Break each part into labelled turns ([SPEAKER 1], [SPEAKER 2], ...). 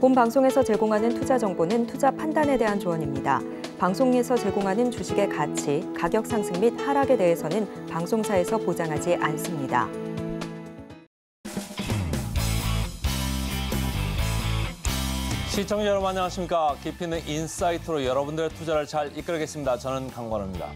[SPEAKER 1] 본 방송에서 제공하는 투자 정보는 투자 판단에 대한 조언입니다. 방송에서 제공하는 주식의 가치, 가격 상승 및 하락에 대해서는 방송사에서 보장하지 않습니다.
[SPEAKER 2] 시청자 여러분 안녕하십니까. 깊이 있는 인사이트로 여러분들의 투자를 잘 이끌겠습니다. 저는 강관우입니다.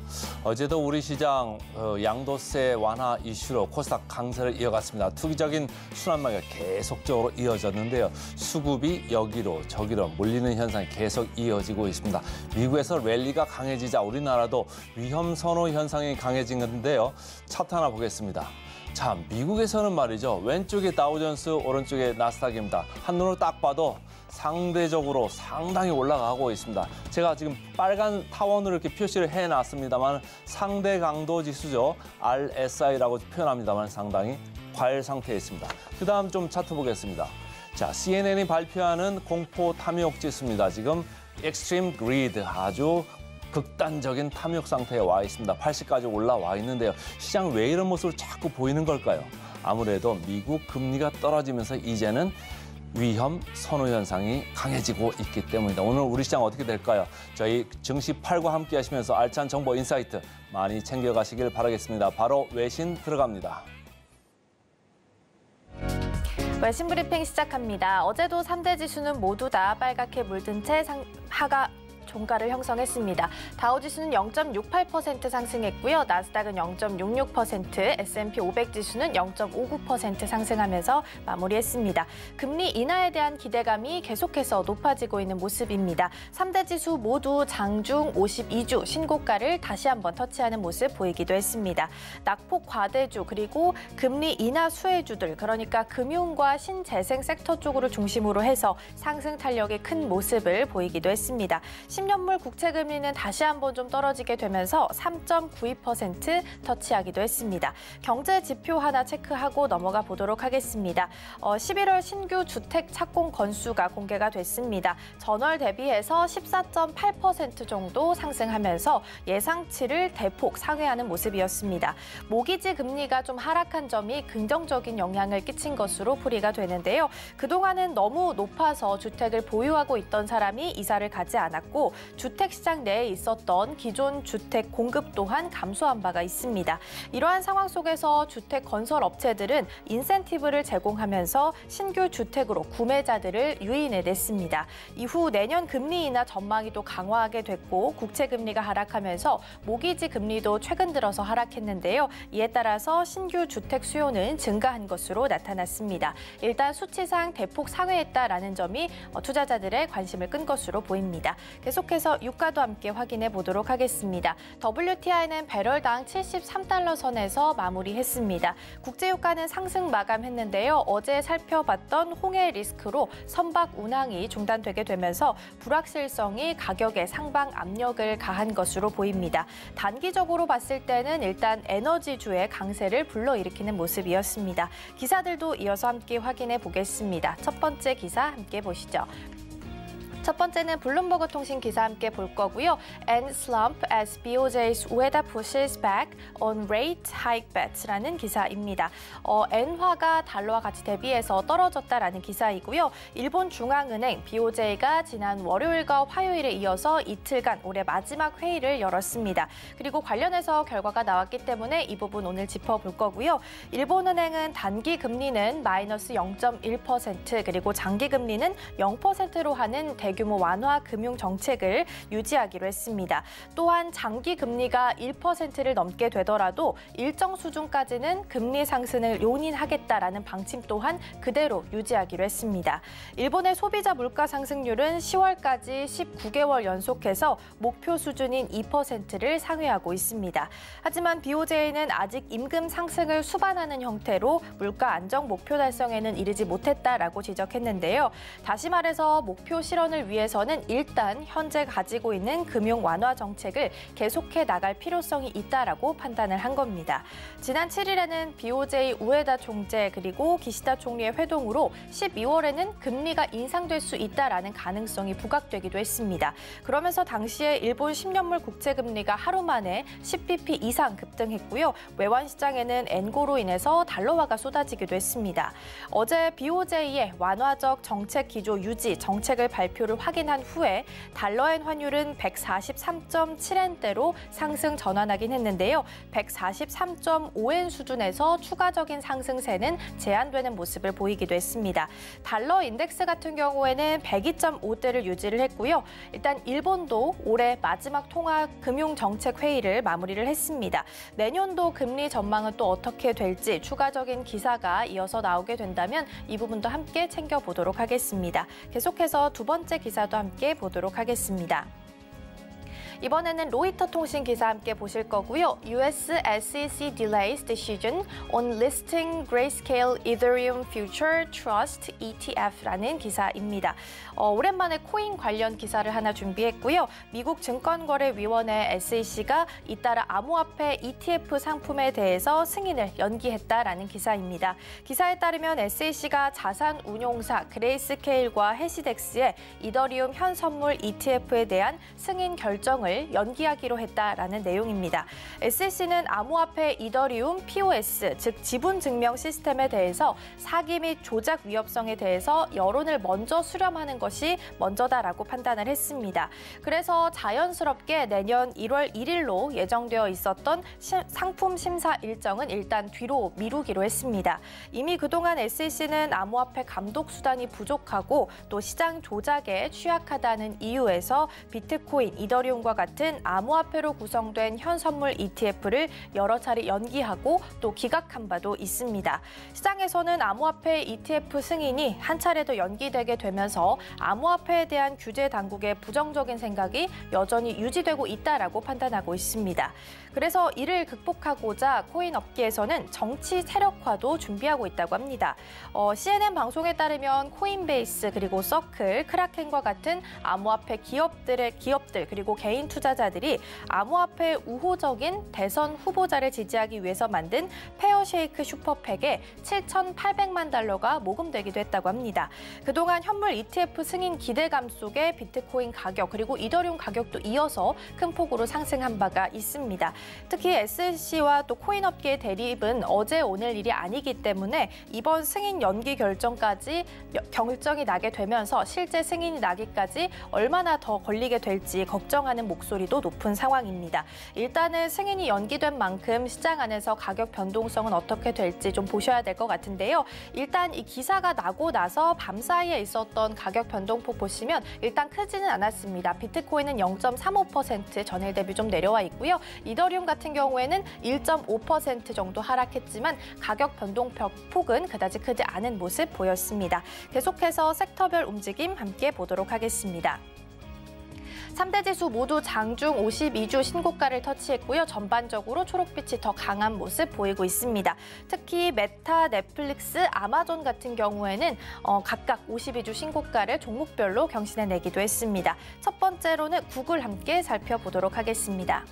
[SPEAKER 2] 어제도 우리 시장 양도세 완화 이슈로 코스닥 강세를 이어갔습니다. 투기적인 순환매가 계속적으로 이어졌는데요. 수급이 여기로 저기로 몰리는 현상이 계속 이어지고 있습니다. 미국에서 랠리가 강해지자 우리나라도 위험 선호 현상이 강해진 건데요. 차트 하나 보겠습니다. 자, 미국에서는 말이죠. 왼쪽에 다우존스, 오른쪽에 나스닥입니다. 한눈으로 딱 봐도 상대적으로 상당히 올라가고 있습니다. 제가 지금 빨간 타원으로 이렇게 표시를 해놨습니다만 상대 강도 지수죠. RSI라고 표현합니다만 상당히 과열 상태에 있습니다. 그다음 좀 차트 보겠습니다. 자, CNN이 발표하는 공포 탐욕 지수입니다. 지금 Extreme Greed, 아주 극단적인 탐욕 상태에 와 있습니다. 80까지 올라와 있는데요. 시장 왜 이런 모습을 자꾸 보이는 걸까요? 아무래도 미국 금리가 떨어지면서 이제는 위험 선호 현상이 강해지고 있기 때문입니다. 오늘 우리 시장 어떻게 될까요? 저희 증시8과 함께 하시면서 알찬 정보 인사이트 많이 챙겨가시길 바라겠습니다. 바로 외신 들어갑니다.
[SPEAKER 3] 외신 브리핑 시작합니다. 어제도 3대 지수는 모두 다 빨갛게 물든 채 하가 종가를 형성했습니다. 다우지수는 0.68% 상승했고요. 나스닥은 0.66%, S&P 500 지수는 0.59% 상승하면서 마무리했습니다. 금리 인하에 대한 기대감이 계속해서 높아지고 있는 모습입니다. 3대 지수 모두 장중 52주 신고가를 다시 한번 터치하는 모습 보이기도 했습니다. 낙폭 과대주 그리고 금리 인하 수혜주들, 그러니까 금융과 신재생 섹터 쪽으로 중심으로 해서 상승 탄력이 큰 모습을 보이기도 했습니다. 10년물 국채금리는 다시 한번 좀 떨어지게 되면서 3.92% 터치하기도 했습니다. 경제 지표 하나 체크하고 넘어가 보도록 하겠습니다. 11월 신규 주택 착공 건수가 공개가 됐습니다. 전월 대비해서 14.8% 정도 상승하면서 예상치를 대폭 상회하는 모습이었습니다. 모기지 금리가 좀 하락한 점이 긍정적인 영향을 끼친 것으로 풀이가 되는데요. 그동안은 너무 높아서 주택을 보유하고 있던 사람이 이사를 가지 않았고 주택시장 내에 있었던 기존 주택 공급 또한 감소한 바가 있습니다. 이러한 상황 속에서 주택 건설 업체들은 인센티브를 제공하면서 신규 주택으로 구매자들을 유인해냈습니다. 이후 내년 금리 인하 전망이 또 강화하게 됐고 국채금리가 하락하면서 모기지 금리도 최근 들어서 하락했는데요. 이에 따라서 신규 주택 수요는 증가한 것으로 나타났습니다. 일단 수치상 대폭 상회했다라는 점이 투자자들의 관심을 끈 것으로 보입니다. 계속해서 유가도 함께 확인해 보도록 하겠습니다. WTI는 배럴당 73달러 선에서 마무리했습니다. 국제유가는 상승 마감했는데요. 어제 살펴봤던 홍해 리스크로 선박 운항이 중단되게 되면서 불확실성이 가격에 상방 압력을 가한 것으로 보입니다. 단기적으로 봤을 때는 일단 에너지주의 강세를 불러일으키는 모습이었습니다. 기사들도 이어서 함께 확인해 보겠습니다. 첫 번째 기사 함께 보시죠. 첫 번째는 블룸버그 통신 기사 함께 볼 거고요. End slump as BOJ's weather pushes back on rate hike bets라는 기사입니다. 엔화가 달러와 같이 대비해서 떨어졌다라는 기사이고요. 일본 중앙은행 BOJ가 지난 월요일과 화요일에 이어서 이틀간 올해 마지막 회의를 열었습니다. 그리고 관련해서 결과가 나왔기 때문에 이 부분 오늘 짚어볼 거고요. 일본은행은 단기 금리는 마이너스 0.1% 그리고 장기 금리는 0%로 하는 대규모 완화 금융 정책을 유지하기로 했습니다. 또한 장기 금리가 1%를 넘게 되더라도 일정 수준까지는 금리 상승을 용인하겠다라는 방침 또한 그대로 유지하기로 했습니다. 일본의 소비자 물가 상승률은 10월까지 19개월 연속해서 목표 수준인 2%를 상회하고 있습니다. 하지만 BOJ는 아직 임금 상승을 수반하는 형태로 물가 안정 목표 달성에는 이르지 못했다라고 지적했는데요. 다시 말해서 목표 실현을 성장을 위해서는 일단 현재 가지고 있는 금융 완화 정책을 계속해 나갈 필요성이 있다라고 판단을 한 겁니다. 지난 7일에는 BOJ 우에다 총재 그리고 기시다 총리의 회동으로 12월에는 금리가 인상될 수 있다라는 가능성이 부각되기도 했습니다. 그러면서 당시에 일본 10년물 국채금리가 하루 만에 10bp 이상 급등했고요. 외환 시장에는 엔고로 인해서 달러화가 쏟아지기도 했습니다. 어제 BOJ의 완화적 정책 기조 유지 정책을 발표를 확인한 후에 달러엔 환율은 143.7엔대로 상승 전환하긴 했는데요. 143.5엔 수준에서 추가적인 상승세는 제한되는 모습을 보이기도 했습니다. 달러 인덱스 같은 경우에는 102.5대를 유지를 했고요. 일단 일본도 올해 마지막 통화 금융 정책 회의를 마무리를 했습니다. 내년도 금리 전망은 또 어떻게 될지 추가적인 기사가 이어서 나오게 된다면 이 부분도 함께 챙겨보도록 하겠습니다. 계속해서 두 번째 기사도 함께 보도록 하겠습니다. 이번에는 로이터 통신 기사 함께 보실 거고요. US SEC delays decision on listing Grayscale Ethereum Future Trust ETF라는 기사입니다. 오랜만에 코인 관련 기사를 하나 준비했고요. 미국 증권거래위원회 SEC가 잇따라 암호화폐 ETF 상품에 대해서 승인을 연기했다라는 기사입니다. 기사에 따르면 SEC가 자산 운용사 그레이스케일과 해시덱스의 이더리움 현선물 ETF에 대한 승인 결정을 연기하기로 했다라는 내용입니다. SEC는 암호화폐 이더리움 POS, 즉 지분 증명 시스템에 대해서 사기 및 조작 위협성에 대해서 여론을 먼저 수렴하는 것이 먼저다라고 판단을 했습니다. 그래서 자연스럽게 내년 1월 1일로 예정되어 있었던 상품 심사 일정은 일단 뒤로 미루기로 했습니다. 이미 그동안 SEC는 암호화폐 감독 수단이 부족하고 또 시장 조작에 취약하다는 이유에서 비트코인, 이더리움과 같은 암호화폐로 구성된 현선물 ETF를 여러 차례 연기하고 또 기각한 바도 있습니다. 시장에서는 암호화폐 ETF 승인이 한 차례 더 연기되게 되면서 암호화폐에 대한 규제 당국의 부정적인 생각이 여전히 유지되고 있다라고 판단하고 있습니다. 그래서 이를 극복하고자 코인 업계에서는 정치 세력화도 준비하고 있다고 합니다. CNN 방송에 따르면 코인베이스 그리고 서클, 크라켄과 같은 암호화폐 기업들 그리고 개인 투자자들이 암호화폐 우호적인 대선 후보자를 지지하기 위해서 만든 페어쉐이크 슈퍼팩에 7,800만 달러가 모금되기도 했다고 합니다. 그동안 현물 ETF 승인 기대감 속에 비트코인 가격 그리고 이더리움 가격도 이어서 큰 폭으로 상승한 바가 있습니다. 특히 SEC와 또 코인 업계의 대립은 어제 오늘 일이 아니기 때문에 이번 승인 연기 결정이 나게 되면서 실제 승인이 나기까지 얼마나 더 걸리게 될지 걱정하는 목소리도 높은 상황입니다. 일단은 승인이 연기된 만큼 시장 안에서 가격 변동성은 어떻게 될지 좀 보셔야 될 것 같은데요. 일단 이 기사가 나고 나서 밤사이에 있었던 가격 변동폭 보시면 일단 크지는 않았습니다. 비트코인은 0.35% 전일 대비 좀 내려와 있고요. 이더리움 같은 경우에는 1.5% 정도 하락했지만 가격 변동폭은 그다지 크지 않은 모습 보였습니다. 계속해서 섹터별 움직임 함께 보도록 하겠습니다. 3대 지수 모두 장중 52주 신고가를 터치했고요. 전반적으로 초록빛이 더 강한 모습 보이고 있습니다. 특히 메타, 넷플릭스, 아마존 같은 경우에는 각각 52주 신고가를 종목별로 경신해내기도 했습니다. 첫 번째로는 구글 함께 살펴보도록 하겠습니다.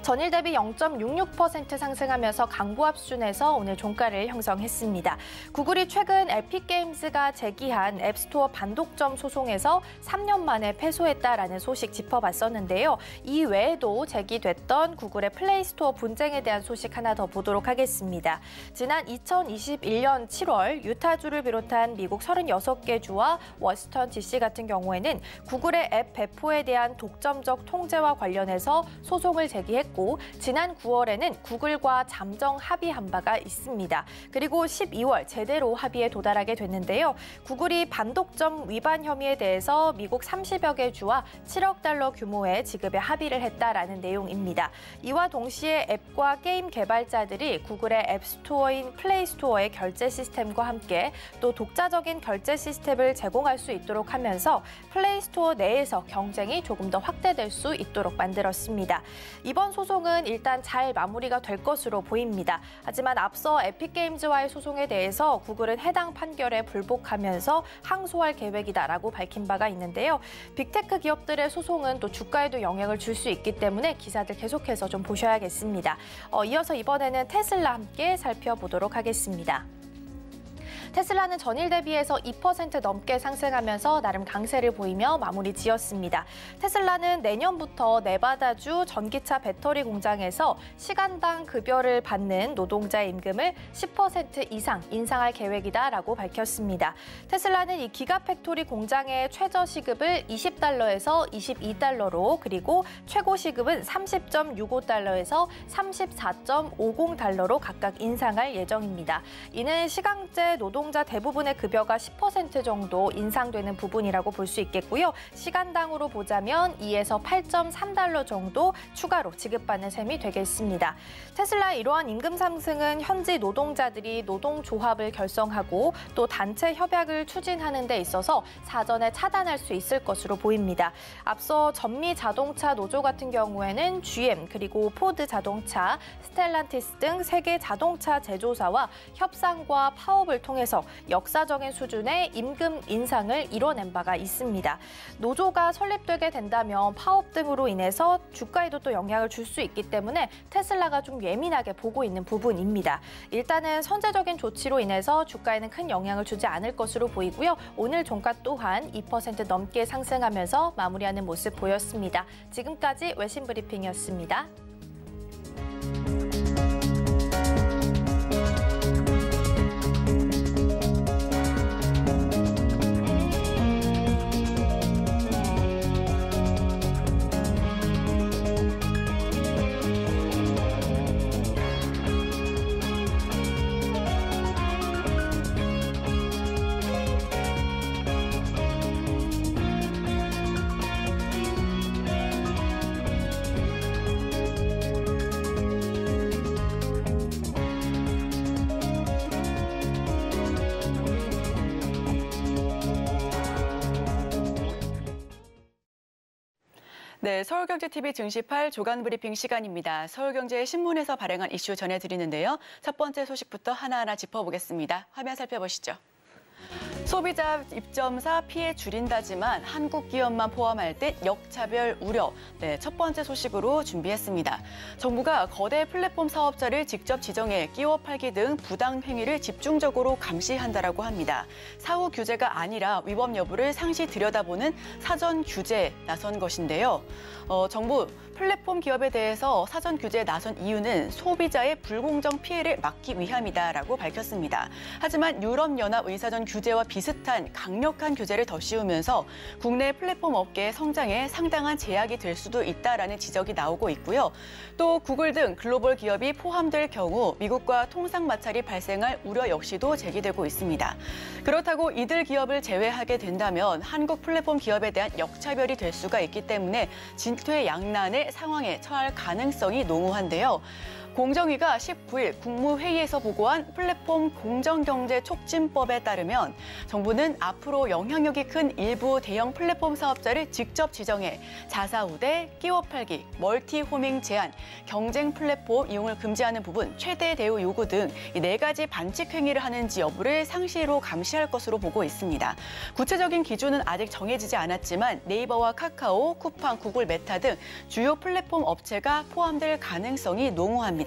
[SPEAKER 3] 전일 대비 0.66% 상승하면서 강보합 수준에서 오늘 종가를 형성했습니다. 구글이 최근 에픽게임즈가 제기한 앱스토어 반독점 소송에서 3년 만에 패소했다라는 소식 짚어봤었는데요. 이 외에도 제기됐던 구글의 플레이스토어 분쟁에 대한 소식 하나 더 보도록 하겠습니다. 지난 2021년 7월 유타주를 비롯한 미국 36개 주와 워싱턴 DC 같은 경우에는 구글의 앱 배포에 대한 독점적 통제와 관련해서 소송을 제기했고 지난 9월에는 구글과 잠정 합의한 바가 있습니다. 그리고 12월 제대로 합의에 도달하게 됐는데요. 구글이 반독점 위반 혐의에 대해서 미국 30여 개 주와 7억 달러 규모의 지급에 합의를 했다라는 내용입니다. 이와 동시에 앱과 게임 개발자들이 구글의 앱스토어인 플레이스토어의 결제 시스템과 함께 또 독자적인 결제 시스템을 제공할 수 있도록 하면서 플레이스토어 내에서 경쟁이 조금 더 확대될 수 있도록 만들었습니다. 이번 소송 소송은 일단 잘 마무리가 될 것으로 보입니다. 하지만 앞서 에픽게임즈와의 소송에 대해서 구글은 해당 판결에 불복하면서 항소할 계획이다라고 밝힌 바가 있는데요. 빅테크 기업들의 소송은 또 주가에도 영향을 줄 수 있기 때문에 기사들 계속해서 좀 보셔야겠습니다. 이어서 이번에는 테슬라 함께 살펴보도록 하겠습니다. 테슬라는 전일 대비해서 2% 넘게 상승하면서 나름 강세를 보이며 마무리 지었습니다. 테슬라는 내년부터 네바다주 전기차 배터리 공장에서 시간당 급여를 받는 노동자의 임금을 10% 이상 인상할 계획이다라고 밝혔습니다. 테슬라는 이 기가팩토리 공장의 최저 시급을 $20에서 $22로 그리고 최고 시급은 $30.65에서 $34.50로 각각 인상할 예정입니다. 이는 시간제 노동자 대부분의 급여가 10% 정도 인상되는 부분이라고 볼 수 있겠고요. 시간당으로 보자면 2에서 8.3달러 정도 추가로 지급받는 셈이 되겠습니다. 테슬라의 이러한 임금 상승은 현지 노동자들이 노동조합을 결성하고 또 단체 협약을 추진하는 데 있어서 사전에 차단할 수 있을 것으로 보입니다. 앞서 전미 자동차 노조 같은 경우에는 GM 그리고 포드 자동차, 스텔란티스 등 세계 자동차 제조사와 협상과 파업을 통해서 역사적인 수준의 임금 인상을 이뤄낸 바가 있습니다. 노조가 설립되게 된다면 파업 등으로 인해서 주가에도 또 영향을 줄 수 있기 때문에 테슬라가 좀 예민하게 보고 있는 부분입니다. 일단은 선제적인 조치로 인해서 주가에는 큰 영향을 주지 않을 것으로 보이고요. 오늘 종가 또한 2% 넘게 상승하면서 마무리하는 모습 보였습니다. 지금까지 외신 브리핑이었습니다.
[SPEAKER 4] 네, 서울경제TV 증시8 조간 브리핑 시간입니다. 서울경제 신문에서 발행한 이슈 전해드리는데요. 첫 번째 소식부터 하나하나 짚어보겠습니다. 화면 살펴보시죠. 소비자 입점사 피해 줄인다지만 한국 기업만 포함할 때 역차별 우려. 네, 첫 번째 소식으로 준비했습니다. 정부가 거대 플랫폼 사업자를 직접 지정해 끼워 팔기 등 부당 행위를 집중적으로 감시한다라고 합니다. 사후 규제가 아니라 위법 여부를 상시 들여다보는 사전 규제에 나선 것인데요. 정부 플랫폼 기업에 대해서 사전 규제에 나선 이유는 소비자의 불공정 피해를 막기 위함이다라고 밝혔습니다. 하지만 유럽연합 의사전 규제와 비슷한 강력한 규제를 더 씌우면서 국내 플랫폼 업계의 성장에 상당한 제약이 될 수도 있다라는 지적이 나오고 있고요. 또 구글 등 글로벌 기업이 포함될 경우 미국과 통상 마찰이 발생할 우려 역시도 제기되고 있습니다. 그렇다고 이들 기업을 제외하게 된다면 한국 플랫폼 기업에 대한 역차별이 될 수가 있기 때문에 진퇴양난의 상황에 처할 가능성이 농후한데요. 공정위가 19일 국무회의에서 보고한 플랫폼 공정경제 촉진법에 따르면 정부는 앞으로 영향력이 큰 일부 대형 플랫폼 사업자를 직접 지정해 자사 우대, 끼워 팔기, 멀티 호밍 제한, 경쟁 플랫폼 이용을 금지하는 부분, 최대 대우 요구 등 이 4가지 반칙 행위를 하는지 여부를 상시로 감시할 것으로 보고 있습니다. 구체적인 기준은 아직 정해지지 않았지만 네이버와 카카오, 쿠팡, 구글, 메타 등 주요 플랫폼 업체가 포함될 가능성이 농후합니다.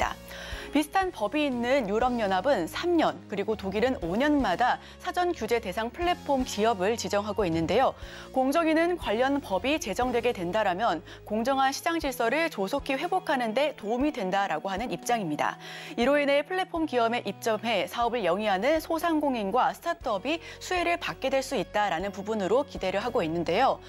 [SPEAKER 4] 비슷한 법이 있는 유럽연합은 3년, 그리고 독일은 5년마다 사전 규제 대상 플랫폼 기업을 지정하고 있는데요. 공정위는 관련 법이 제정되게 된다라면 공정한 시장 질서를 조속히 회복하는 데 도움이 된다라고 하는 입장입니다. 이로 인해 플랫폼 기업에 입점해 사업을 영위하는 소상공인과 스타트업이 수혜를 받게 될 수 있다라는 부분으로 기대를 하고 있는데요.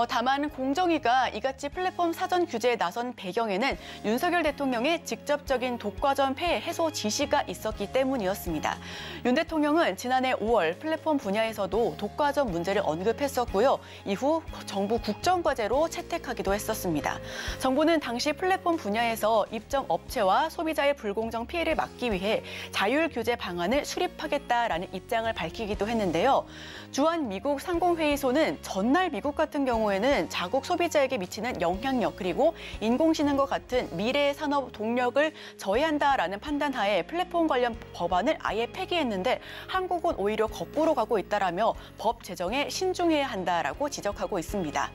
[SPEAKER 4] 다만 공정위가 이같이 플랫폼 사전 규제에 나선 배경에는 윤석열 대통령의 직접적인 독과점 독과점 폐해 해소 지시가 있었기 때문이었습니다. 윤 대통령은 지난해 5월 플랫폼 분야에서도 독과점 문제를 언급했었고요. 이후 정부 국정과제로 채택하기도 했었습니다. 정부는 당시 플랫폼 분야에서 입점 업체와 소비자의 불공정 피해를 막기 위해 자율 규제 방안을 수립하겠다라는 입장을 밝히기도 했는데요. 주한 미국 상공회의소는 전날 미국 같은 경우에는 자국 소비자에게 미치는 영향력 그리고 인공지능과 같은 미래 산업 동력을 저해한다라는 판단하에 플랫폼 관련 법안을 아예 폐기했는데 한국은 오히려 거꾸로 가고 있다라며 법 제정에 신중해야 한다라고 지적하고 있습니다.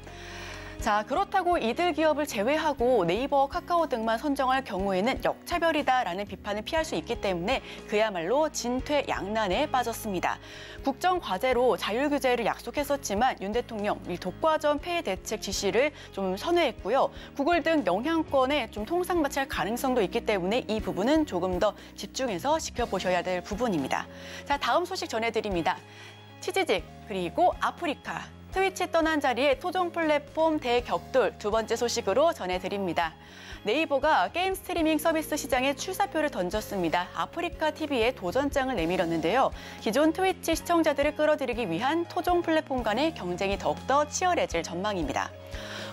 [SPEAKER 4] 자, 그렇다고 이들 기업을 제외하고 네이버, 카카오 등만 선정할 경우에는 역차별이다라는 비판을 피할 수 있기 때문에 그야말로 진퇴양난에 빠졌습니다. 국정과제로 자율규제를 약속했었지만 윤 대통령 이 독과점 폐해 대책 지시를 좀 선회했고요. 구글 등 영향권에 좀 통상마찰 가능성도 있기 때문에 이 부분은 조금 더 집중해서 지켜보셔야 될 부분입니다. 자, 다음 소식 전해드립니다. 치지직 그리고 아프리카. 트위치 떠난 자리에 토종 플랫폼 대격돌 두 번째 소식으로 전해드립니다. 네이버가 게임 스트리밍 서비스 시장에 출사표를 던졌습니다. 아프리카 TV에 도전장을 내밀었는데요. 기존 트위치 시청자들을 끌어들이기 위한 토종 플랫폼 간의 경쟁이 더욱더 치열해질 전망입니다.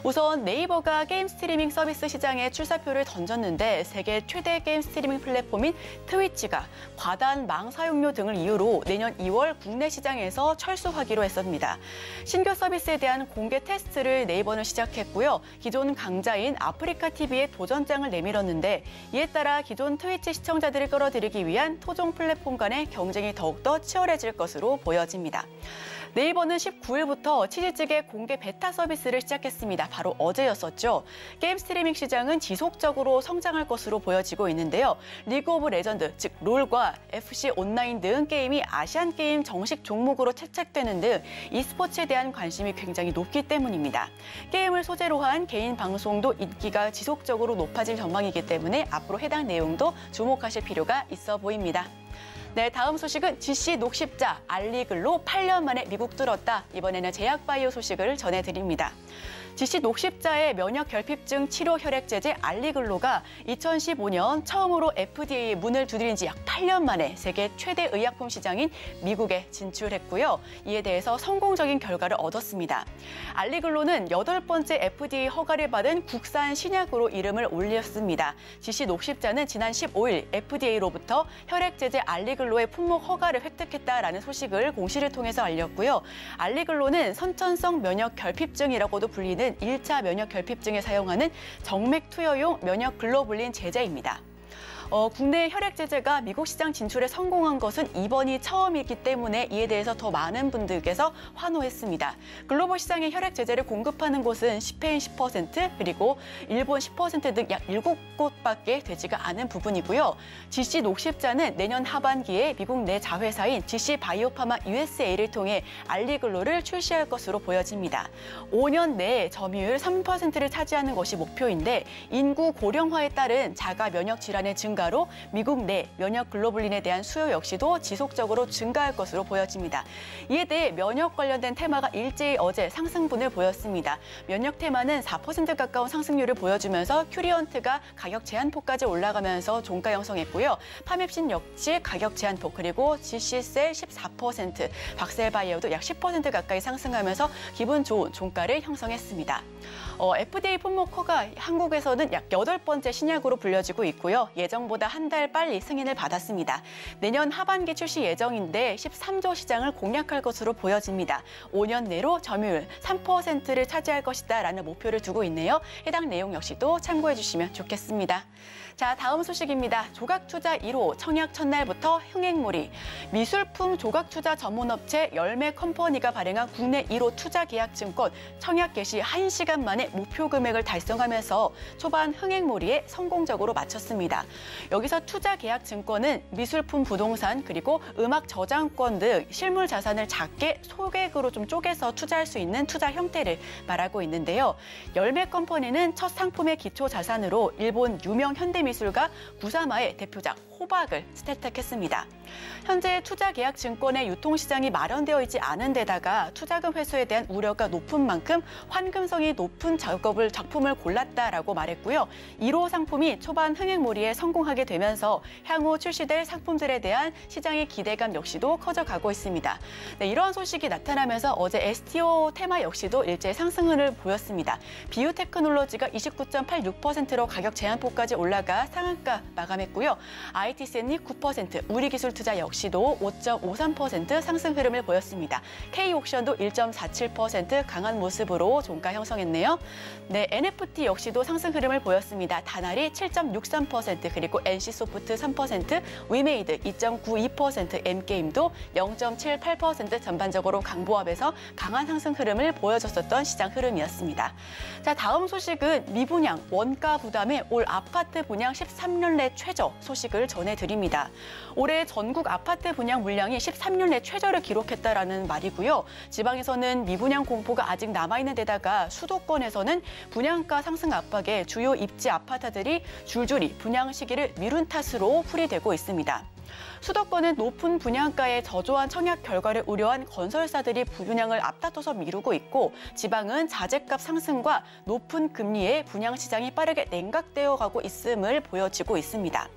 [SPEAKER 4] 우선 네이버가 게임 스트리밍 서비스 시장에 출사표를 던졌는데 세계 최대 게임 스트리밍 플랫폼인 트위치가 과다한 망 사용료 등을 이유로 내년 2월 국내 시장에서 철수하기로 했습니다. 신규 서비스에 대한 공개 테스트를 네이버는 시작했고요. 기존 강자인 아프리카 TV에 도전장을 내밀었는데 이에 따라 기존 트위치 시청자들을 끌어들이기 위한 토종 플랫폼 간의 경쟁이 더욱더 치열해질 것으로 보여집니다. 네이버는 19일부터 치즈직의 공개 베타 서비스를 시작했습니다. 바로 어제였었죠. 게임 스트리밍 시장은 지속적으로 성장할 것으로 보여지고 있는데요. 리그 오브 레전드, 즉 롤과 FC 온라인 등 게임이 아시안 게임 정식 종목으로 채택되는 등 e스포츠에 대한 관심이 굉장히 높기 때문입니다. 게임을 소재로 한 개인 방송도 인기가 지속적으로 높아질 전망이기 때문에 앞으로 해당 내용도 주목하실 필요가 있어 보입니다. 네, 다음 소식은 GC 녹십자 알리글로 8년 만에 미국 뚫었다. 이번에는 제약바이오 소식을 전해드립니다. GC 녹십자의 면역 결핍증 치료 혈액 제제 알리글로가 2015년 처음으로 FDA에 문을 두드린 지 약 8년 만에 세계 최대 의약품 시장인 미국에 진출했고요. 이에 대해서 성공적인 결과를 얻었습니다. 알리글로는 8번째 FDA 허가를 받은 국산 신약으로 이름을 올렸습니다. GC 녹십자는 지난 15일 FDA로부터 혈액 제제 알리글로의 품목 허가를 획득했다라는 소식을 공시를 통해서 알렸고요. 알리글로는 선천성 면역 결핍증이라고도 불리는 1차 면역 결핍증에 사용하는 정맥 투여용 면역 글로불린 제제입니다. 국내 혈액 제제가 미국 시장 진출에 성공한 것은 이번이 처음이기 때문에 이에 대해서 더 많은 분들께서 환호했습니다. 글로벌 시장에 혈액 제제를 공급하는 곳은 스페인 10% 그리고 일본 10% 등 약 7곳밖에 되지가 않은 부분이고요. GC 녹십자는 내년 하반기에 미국 내 자회사인 GC 바이오파마 USA를 통해 알리글로를 출시할 것으로 보여집니다. 5년 내에 점유율 3%를 차지하는 것이 목표인데 인구 고령화에 따른 자가 면역 질환의 증가로 미국 내 면역 글로불린에 대한 수요 역시도 지속적으로 증가할 것으로 보여집니다. 이에 대해 면역 관련된 테마가 일제히 어제 상승분을 보였습니다. 면역 테마는 4% 가까운 상승률을 보여주면서 큐리언트가 가격 제한폭까지 올라가면서 종가 형성했고요. 파맵신 역시 가격 제한폭 그리고 GC셀 14%, 박셀바이오도 약 10% 가까이 상승하면서 기분 좋은 종가를 형성했습니다. FDA 품목 허가 한국에서는 약 8번째 신약으로 불려지고 있고요. 예정보다 한 달 빨리 승인을 받았습니다. 내년 하반기 출시 예정인데 13조 시장을 공략할 것으로 보여집니다. 5년 내로 점유율 3%를 차지할 것이다라는 목표를 두고 있네요. 해당 내용 역시도 참고해 주시면 좋겠습니다. 자, 다음 소식입니다. 조각투자 1호 청약 첫날부터 흥행몰이. 미술품 조각투자 전문업체 열매컴퍼니가 발행한 국내 1호 투자계약증권 청약 개시 1시간 만에 목표 금액을 달성하면서 초반 흥행몰이에 성공적으로 마쳤습니다. 여기서 투자계약증권은 미술품 부동산 그리고 음악 저작권 등 실물 자산을 작게 소액으로 좀 쪼개서 투자할 수 있는 투자 형태를 말하고 있는데요. 열매컴퍼니는 첫 상품의 기초 자산으로 일본 유명 현대미술가 구사마의 대표작 호박을 채택했습니다. 현재 투자계약 증권의 유통시장이 마련되어 있지 않은 데다가 투자금 회수에 대한 우려가 높은 만큼 환금성이 높은 작품을 골랐다라고 말했고요. 1호 상품이 초반 흥행몰이에 성공하게 되면서 향후 출시될 상품들에 대한 시장의 기대감 역시도 커져가고 있습니다. 네, 이러한 소식이 나타나면서 어제 STO 테마 역시도 일제 상승을 보였습니다. 비유테크놀로지가 29.86%로 가격 제한폭까지 올라가 상한가 마감했고요. IT센이 9%, 우리기술투자 역시도 5.53% 상승 흐름을 보였습니다. K옥션도 1.47% 강한 모습으로 종가 형성했네요. 네, NFT 역시도 상승 흐름을 보였습니다. 다날이 7.63%, 그리고 NC소프트 3%, 위메이드 2.92%, M게임도 0.78% 전반적으로 강보합에서 강한 상승 흐름을 보여줬었던 시장 흐름이었습니다. 자, 다음 소식은 미분양, 원가 부담에 올 아파트 분양 13년 내 최저 소식을 전해드립니다. 올해 전국 아파트 분양 물량이 13년 내 최저를 기록했다라는 말이고요. 지방에서는 미분양 공포가 아직 남아있는 데다가 수도권에서는 분양가 상승 압박에 주요 입지 아파트들이 줄줄이 분양 시기를 미룬 탓으로 풀이되고 있습니다. 수도권은 높은 분양가에 저조한 청약 결과를 우려한 건설사들이 분양을 앞다퉈서 미루고 있고, 지방은 자재값 상승과 높은 금리에 분양 시장이 빠르게 냉각되어 가고 있음을 보여지고 있습니다.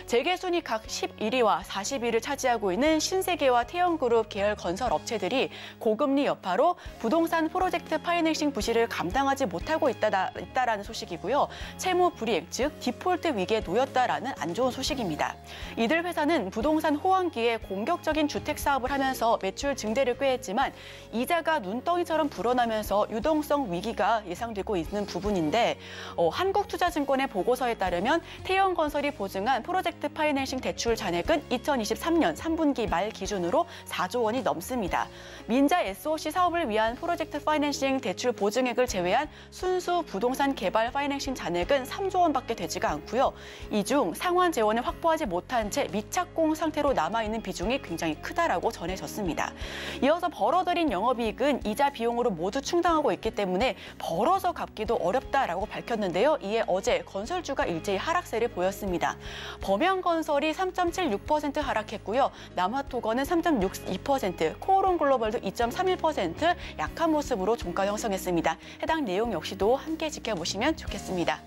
[SPEAKER 4] 재계 순위 각 11위와 40위를 차지하고 있는 신세계와 태영그룹 계열 건설 업체들이 고금리 여파로 부동산 프로젝트 파이낸싱 부실을 감당하지 못하고 있다라는 소식이고요. 채무 불이행, 즉 디폴트 위기에 놓였다라는 안 좋은 소식입니다. 이들 회사는 부동산 호황기에 공격적인 주택 사업을 하면서 매출 증대를 꾀했지만 이자가 눈덩이처럼 불어나면서 유동성 위기가 예상되고 있는 부분인데, 한국투자증권의 보고서에 따르면 태영건설이 보증한 프로젝트 파이낸싱 대출 잔액은 2023년 3분기 말 기준으로 4조 원이 넘습니다. 민자 SOC 사업을 위한 프로젝트 파이낸싱 대출 보증액을 제외한 순수 부동산 개발 파이낸싱 잔액은 3조 원밖에 되지가 않고요. 이 중 상환 재원을 확보하지 못한 채 미착공 상태로 남아있는 비중이 굉장히 크다라고 전해졌습니다. 이어서 벌어들인 영업이익은 이자 비용으로 모두 충당하고 있기 때문에 벌어서 갚기도 어렵다라고 밝혔는데요. 이에 어제 건설주가 일제히 하락세를 보였습니다. 범양건설이 3.76% 하락했고요. 남화토건은 3.62%, 코오롱글로벌도 2.31% 약한 모습으로 종가 형성했습니다. 해당 내용 역시도 함께 지켜보시면 좋겠습니다.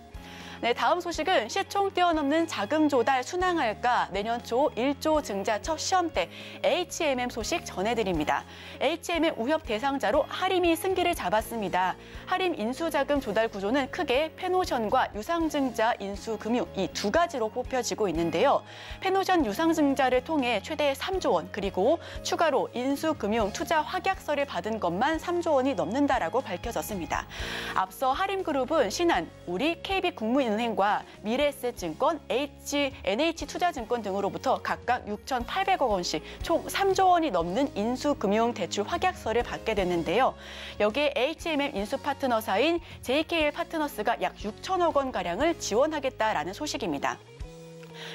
[SPEAKER 4] 네, 다음 소식은 시총 뛰어넘는 자금 조달 순항할까 내년 초 1조 증자 첫 시험대 HMM 소식 전해드립니다. HMM 우협 대상자로 하림이 승기를 잡았습니다. 하림 인수자금 조달 구조는 크게 페노션과 유상증자 인수금융 이 두 가지로 뽑혀지고 있는데요. 페노션 유상증자를 통해 최대 3조 원, 그리고 추가로 인수금융 투자 확약서를 받은 것만 3조 원이 넘는다라고 밝혀졌습니다. 앞서 하림그룹은 신한, 우리, KB국민은행과 미래에셋증권, NH투자증권 등으로부터 각각 6,800억 원씩 총 3조 원이 넘는 인수금융 대출 확약서를 받게 됐는데요. 여기에 HMM 인수 파트너사인 JKL 파트너스가 약 6천억 원가량을 지원하겠다라는 소식입니다.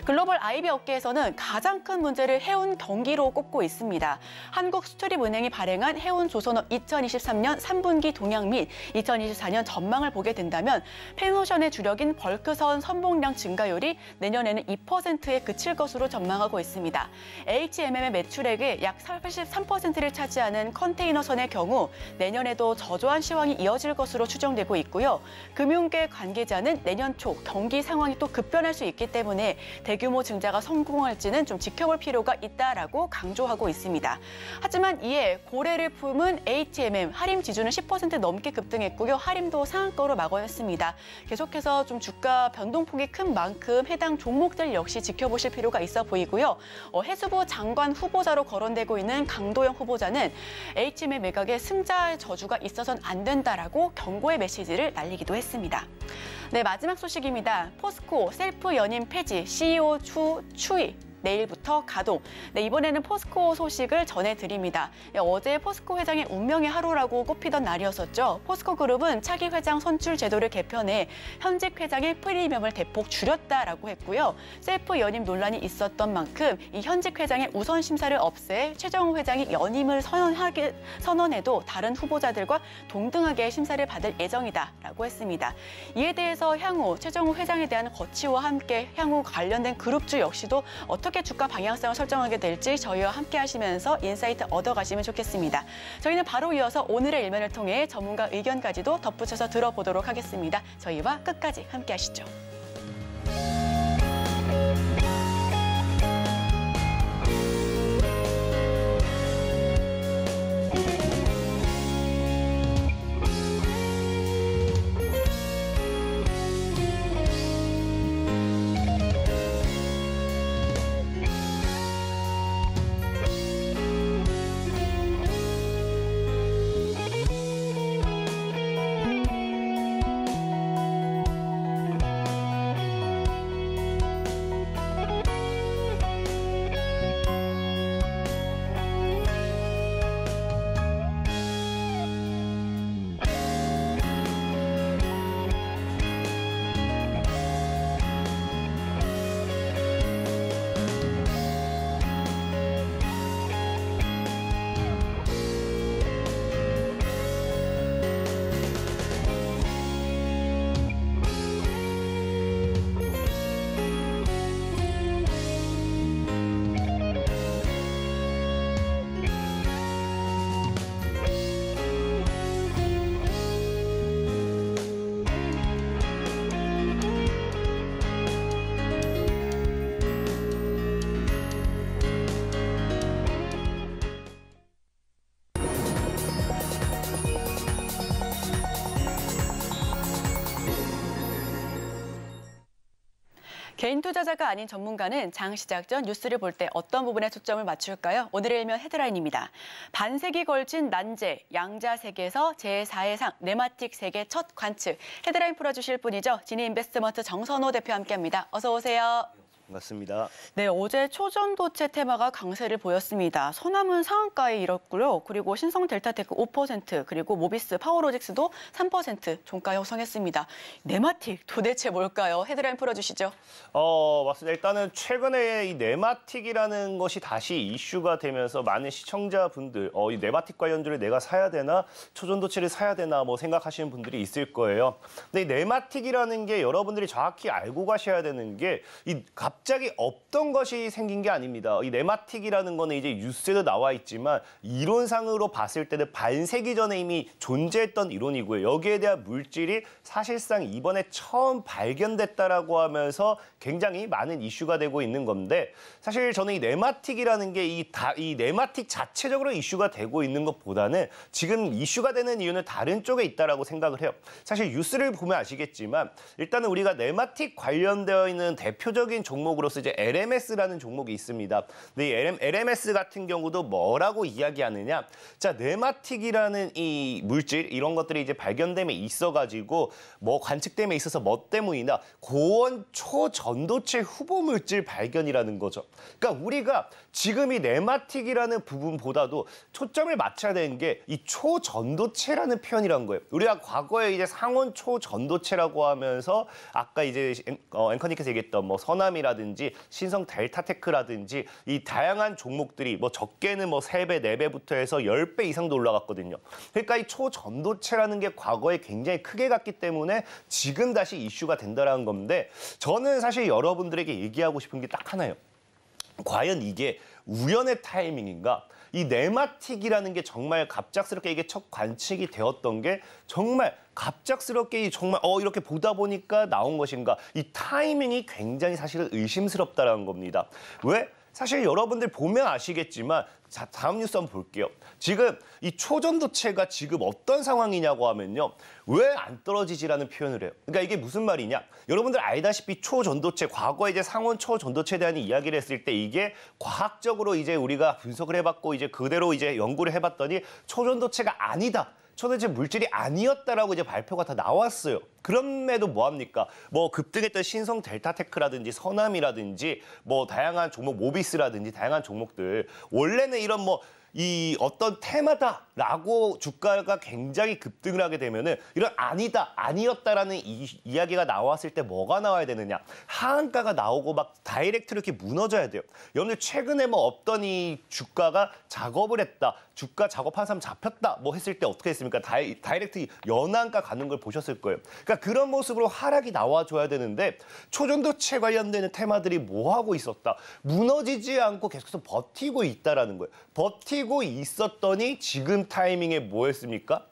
[SPEAKER 4] 글로벌 IB 업계에서는 가장 큰 문제를 해운 경기로 꼽고 있습니다. 한국수출입은행이 발행한 해운조선업 2023년 3분기 동향 및 2024년 전망을 보게 된다면 페노션의 주력인 벌크선 선봉량 증가율이 내년에는 2%에 그칠 것으로 전망하고 있습니다. HMM의 매출액의 약 83%를 차지하는 컨테이너선의 경우 내년에도 저조한 시황이 이어질 것으로 추정되고 있고요. 금융계 관계자는 내년 초 경기 상황이 또 급변할 수 있기 때문에 대규모 증자가 성공할지는 좀 지켜볼 필요가 있다라고 강조하고 있습니다. 하지만 이에 고래를 품은 HMM, 하림 지주는 10% 넘게 급등했고요. 하림도 상한가로 마감했습니다. 계속해서 좀 주가 변동폭이 큰 만큼 해당 종목들 역시 지켜보실 필요가 있어 보이고요. 해수부 장관 후보자로 거론되고 있는 강도영 후보자는 HMM 매각에 승자의 저주가 있어서는 안 된다라고 경고의 메시지를 날리기도 했습니다. 네, 마지막 소식입니다. 포스코 셀프 연임 폐지, CEO 추이. 내일부터 가동. 네, 이번에는 포스코 소식을 전해드립니다. 어제 포스코 회장의 운명의 하루라고 꼽히던 날이었었죠. 포스코 그룹은 차기 회장 선출 제도를 개편해 현직 회장의 프리미엄을 대폭 줄였다라고 했고요. 셀프 연임 논란이 있었던 만큼 이 현직 회장의 우선 심사를 없애 최정우 회장이 연임을 선언해도 다른 후보자들과 동등하게 심사를 받을 예정이다라고 했습니다. 이에 대해서 향후 최정우 회장에 대한 거취와 함께 향후 관련된 그룹주 역시도 어떻게 주가 방향성을 설정하게 될지 저희와 함께 하시면서 인사이트 얻어가시면 좋겠습니다. 저희는 바로 이어서 오늘의 일면을 통해 전문가 의견까지도 덧붙여서 들어보도록 하겠습니다. 저희와 끝까지 함께 하시죠. 개인 투자자가 아닌 전문가는 장 시작 전 뉴스를 볼 때 어떤 부분에 초점을 맞출까요? 오늘의 일면 헤드라인입니다. 반세기 걸친 난제, 양자 세계에서 제4의 상, 네마틱 세계 첫 관측. 헤드라인 풀어주실 분이죠. 진이인베스트먼트 정선호 대표 함께합니다. 어서 오세요.
[SPEAKER 5] 맞습니다.
[SPEAKER 4] 네, 어제 초전도체 테마가 강세를 보였습니다. 서남은 상한가에 이뤘고요. 그리고 신성 델타테크 5%, 그리고 모비스 파워로직스도 3% 종가 형성했습니다. 네마틱 도대체 뭘까요? 헤드라인 풀어주시죠.
[SPEAKER 5] 맞습니다. 일단은 최근에 이 네마틱이라는 것이 다시 이슈가 되면서 많은 시청자분들, 이 네마틱 관련주를 내가 사야 되나, 초전도체를 사야 되나 뭐 생각하시는 분들이 있을 거예요. 근데 이 네마틱이라는 게 여러분들이 정확히 알고 가셔야 되는 게 갑자기 없던 것이 생긴 게 아닙니다. 이 네마틱이라는 거는 이제 뉴스에도 나와 있지만 이론상으로 봤을 때는 반세기 전에 이미 존재했던 이론이고요. 여기에 대한 물질이 사실상 이번에 처음 발견됐다라고 하면서 굉장히 많은 이슈가 되고 있는 건데 사실 저는 이 네마틱이라는 게 이 네마틱 자체적으로 이슈가 되고 있는 것보다는 지금 이슈가 되는 이유는 다른 쪽에 있다라고 생각을 해요. 사실 뉴스를 보면 아시겠지만 일단은 우리가 네마틱 관련되어 있는 대표적인 종목으로서 이제 LMS라는 종목이 있습니다. 근데 이 LMS 같은 경우도 뭐라고 이야기하느냐? 자, 네마틱이라는 이 물질 이런 것들이 이제 발견됨에 있어가지고 뭐 관측됨에 있어서 뭐 때문이나 고온 초전도체 후보 물질 발견이라는 거죠. 그러니까 우리가 지금 이 네마틱이라는 부분보다도 초점을 맞춰야 되는 게 이 초전도체라는 표현이란 거예요. 우리가 과거에 이제 상온 초전도체라고 하면서 아까 이제 앵커님께서 얘기했던 뭐 서남이라든지 신성 델타테크라든지 이 다양한 종목들이 뭐 적게는 뭐 3배, 4배부터 해서 10배 이상도 올라갔거든요. 그러니까 이 초전도체라는 게 과거에 굉장히 크게 갔기 때문에 지금 다시 이슈가 된다는 건데 저는 사실 여러분들에게 얘기하고 싶은 게 딱 하나예요. 과연 이게 우연의 타이밍인가? 이 네마틱이라는 게 정말 갑작스럽게 이게 첫 관측이 되었던 게 정말 갑작스럽게 정말 이렇게 보다 보니까 나온 것인가? 이 타이밍이 굉장히 사실은 의심스럽다는 겁니다. 왜? 사실 여러분들 보면 아시겠지만 자, 다음 뉴스 한번 볼게요. 지금 이 초전도체가 지금 어떤 상황이냐고 하면요. 왜 안 떨어지지라는 표현을 해요. 그러니까 이게 무슨 말이냐. 여러분들 알다시피 초전도체, 과거에 이제 상온 초전도체에 대한 이야기를 했을 때 이게 과학적으로 이제 우리가 분석을 해봤고 이제 그대로 이제 연구를 해봤더니 초전도체가 아니다. 초전도체 물질이 아니었다라고 이제 발표가 다 나왔어요. 그럼에도 뭐합니까? 뭐 급등했던 신성 델타테크라든지 서남이라든지 뭐 다양한 종목 모비스라든지 다양한 종목들 원래는 이런 뭐 이 어떤 테마다라고 주가가 굉장히 급등을 하게 되면은 이런 아니다, 아니었다라는 이야기가 나왔을 때 뭐가 나와야 되느냐? 하한가가 나오고 막 다이렉트로 이렇게 무너져야 돼요. 여러분들 최근에 뭐 없던 이 주가가 작업을 했다, 주가 작업한 사람 잡혔다 뭐 했을 때 어떻게 했습니까? 다이렉트 연한가 가는 걸 보셨을 거예요. 그러니까 그런 모습으로 하락이 나와줘야 되는데 초전도체 관련되는 테마들이 뭐 하고 있었다? 무너지지 않고 계속해서 버티고 있다라는 거예요. 버티고 있었더니 지금 타이밍에 뭐 했습니까?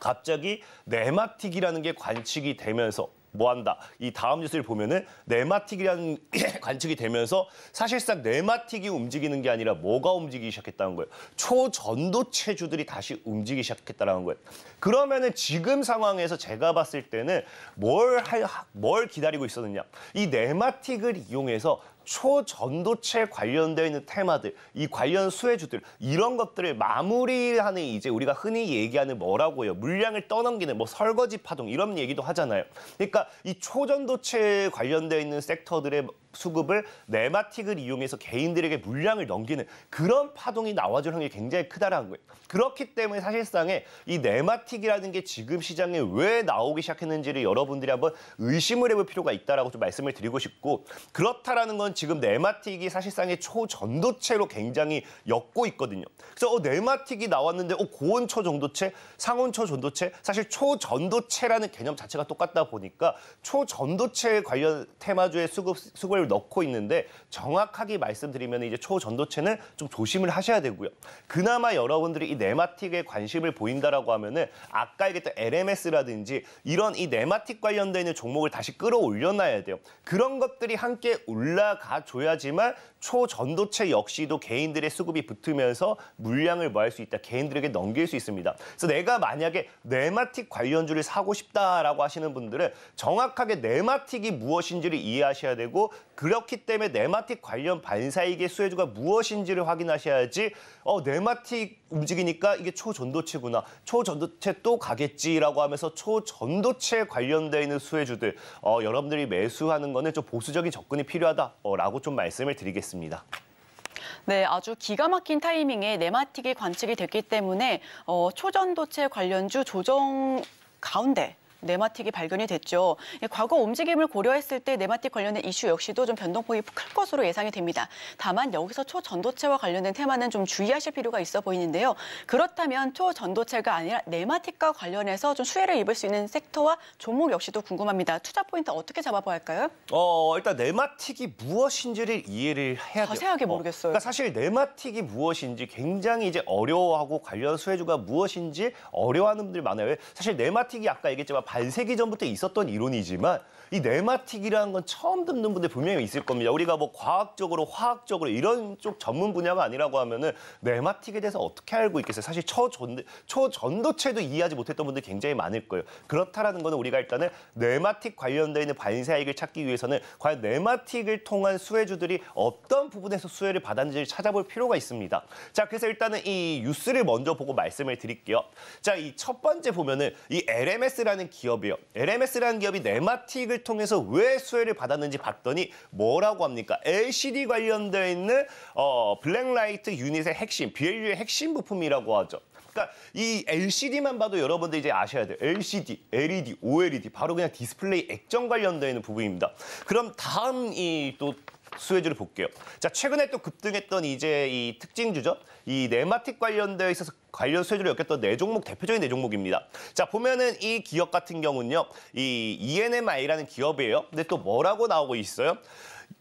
[SPEAKER 5] 갑자기 네마틱이라는 게 관측이 되면서 뭐한다? 이 다음 뉴스를 보면은 네마틱이라는 관측이 되면서 사실상 네마틱이 움직이는 게 아니라 뭐가 움직이기 시작했다는 거예요. 초전도체주들이 다시 움직이기 시작했다는 거예요. 그러면은 지금 상황에서 제가 봤을 때는 뭘 기다리고 있었느냐? 이 네마틱을 이용해서 초전도체 관련되어 있는 테마들, 이 관련 수혜주들 이런 것들을 마무리하는 이제 우리가 흔히 얘기하는 뭐라고요? 물량을 떠넘기는 뭐 설거지 파동 이런 얘기도 하잖아요. 그러니까 이 초전도체 관련되어 있는 섹터들의 수급을 네마틱을 이용해서 개인들에게 물량을 넘기는 그런 파동이 나와줄 확률이 굉장히 크다라는 거예요. 그렇기 때문에 사실상에 이 네마틱이라는 게 지금 시장에 왜 나오기 시작했는지를 여러분들이 한번 의심을 해볼 필요가 있다라고 좀 말씀을 드리고 싶고 그렇다라는 건 지금 네마틱이 사실상의 초전도체로 굉장히 엮고 있거든요. 그래서 네마틱이 나왔는데 고온 초전도체, 상온 초전도체 사실 초전도체라는 개념 자체가 똑같다 보니까 초전도체 관련 테마주의 수급을 넣고 있는데 정확하게 말씀드리면 이제 초전도체는 좀 조심을 하셔야 되고요. 그나마 여러분들이 이 네마틱에 관심을 보인다라고 하면은 아까 얘기했던 LMS라든지 이런 이 네마틱 관련돼 있는 종목을 다시 끌어올려놔야 돼요. 그런 것들이 함께 올라가 줘야지만 초전도체 역시도 개인들의 수급이 붙으면서 물량을 뭐 할 수 있다. 개인들에게 넘길 수 있습니다. 그래서 내가 만약에 네마틱 관련주를 사고 싶다라고 하시는 분들은 정확하게 네마틱이 무엇인지를 이해하셔야 되고 그렇기 때문에 네마틱 관련 반사이익의 수혜주가 무엇인지를 확인하셔야지 네마틱 움직이니까 이게 초전도체구나. 초전도체 또 가겠지라고 하면서 초전도체 관련되어 있는 수혜주들 여러분들이 매수하는 거는 좀 보수적인 접근이 필요하다라고 좀 말씀을 드리겠습니다.
[SPEAKER 4] 네, 아주 기가 막힌 타이밍에 네마틱이 관측이 됐기 때문에 초전도체 관련주 조정 가운데 네마틱이 발견이 됐죠. 과거 움직임을 고려했을 때 네마틱 관련된 이슈 역시도 좀 변동폭이 클 것으로 예상이 됩니다. 다만 여기서 초전도체와 관련된 테마는 좀 주의하실 필요가 있어 보이는데요. 그렇다면 초전도체가 아니라 네마틱과 관련해서 좀 수혜를 입을 수 있는 섹터와 종목 역시도 궁금합니다. 투자 포인트 어떻게 잡아봐야 할까요?
[SPEAKER 5] 일단 네마틱이 무엇인지를 이해를 해야 돼요.
[SPEAKER 4] 자세하게 모르겠어요.
[SPEAKER 5] 그러니까 사실 네마틱이 무엇인지 굉장히 이제 어려워하고 관련 수혜주가 무엇인지 어려워하는 분들이 많아요. 사실 네마틱이 아까 얘기했지만 반세기 전부터 있었던 이론이지만 이 네마틱이라는 건 처음 듣는 분들 분명히 있을 겁니다. 우리가 뭐 과학적으로, 화학적으로 이런 쪽 전문 분야가 아니라고 하면은 네마틱에 대해서 어떻게 알고 있겠어요? 사실 초전도체도 이해하지 못했던 분들이 굉장히 많을 거예요. 그렇다라는 거는 우리가 일단은 네마틱 관련되어 있는 반사이익을 찾기 위해서는 과연 네마틱을 통한 수혜주들이 어떤 부분에서 수혜를 받았는지를 찾아볼 필요가 있습니다. 자, 그래서 일단은 이 뉴스를 먼저 보고 말씀을 드릴게요. 자, 이 첫 번째 보면은 이 LMS라는 기업이에요. LMS라는 기업이 네마틱을 통해서 왜 수혜를 받았는지 봤더니 뭐라고 합니까? LCD 관련되어 있는 블랙라이트 유닛의 핵심, BLU의 핵심 부품이라고 하죠. 그러니까 이 LCD만 봐도 여러분들 이제 아셔야 돼요. LCD, LED, OLED 바로 그냥 디스플레이 액정 관련되어 있는 부분입니다. 그럼 다음 또 수혜주를 볼게요. 자, 최근에 또 급등했던 이제 이 특징주죠. 이 네마틱 관련되어 있어서 관련 수혜주를 엮였던 네 종목, 대표적인 네 종목입니다. 자, 보면은 이 기업 같은 경우는요. 이 ENMI라는 기업이에요. 근데 또 뭐라고 나오고 있어요?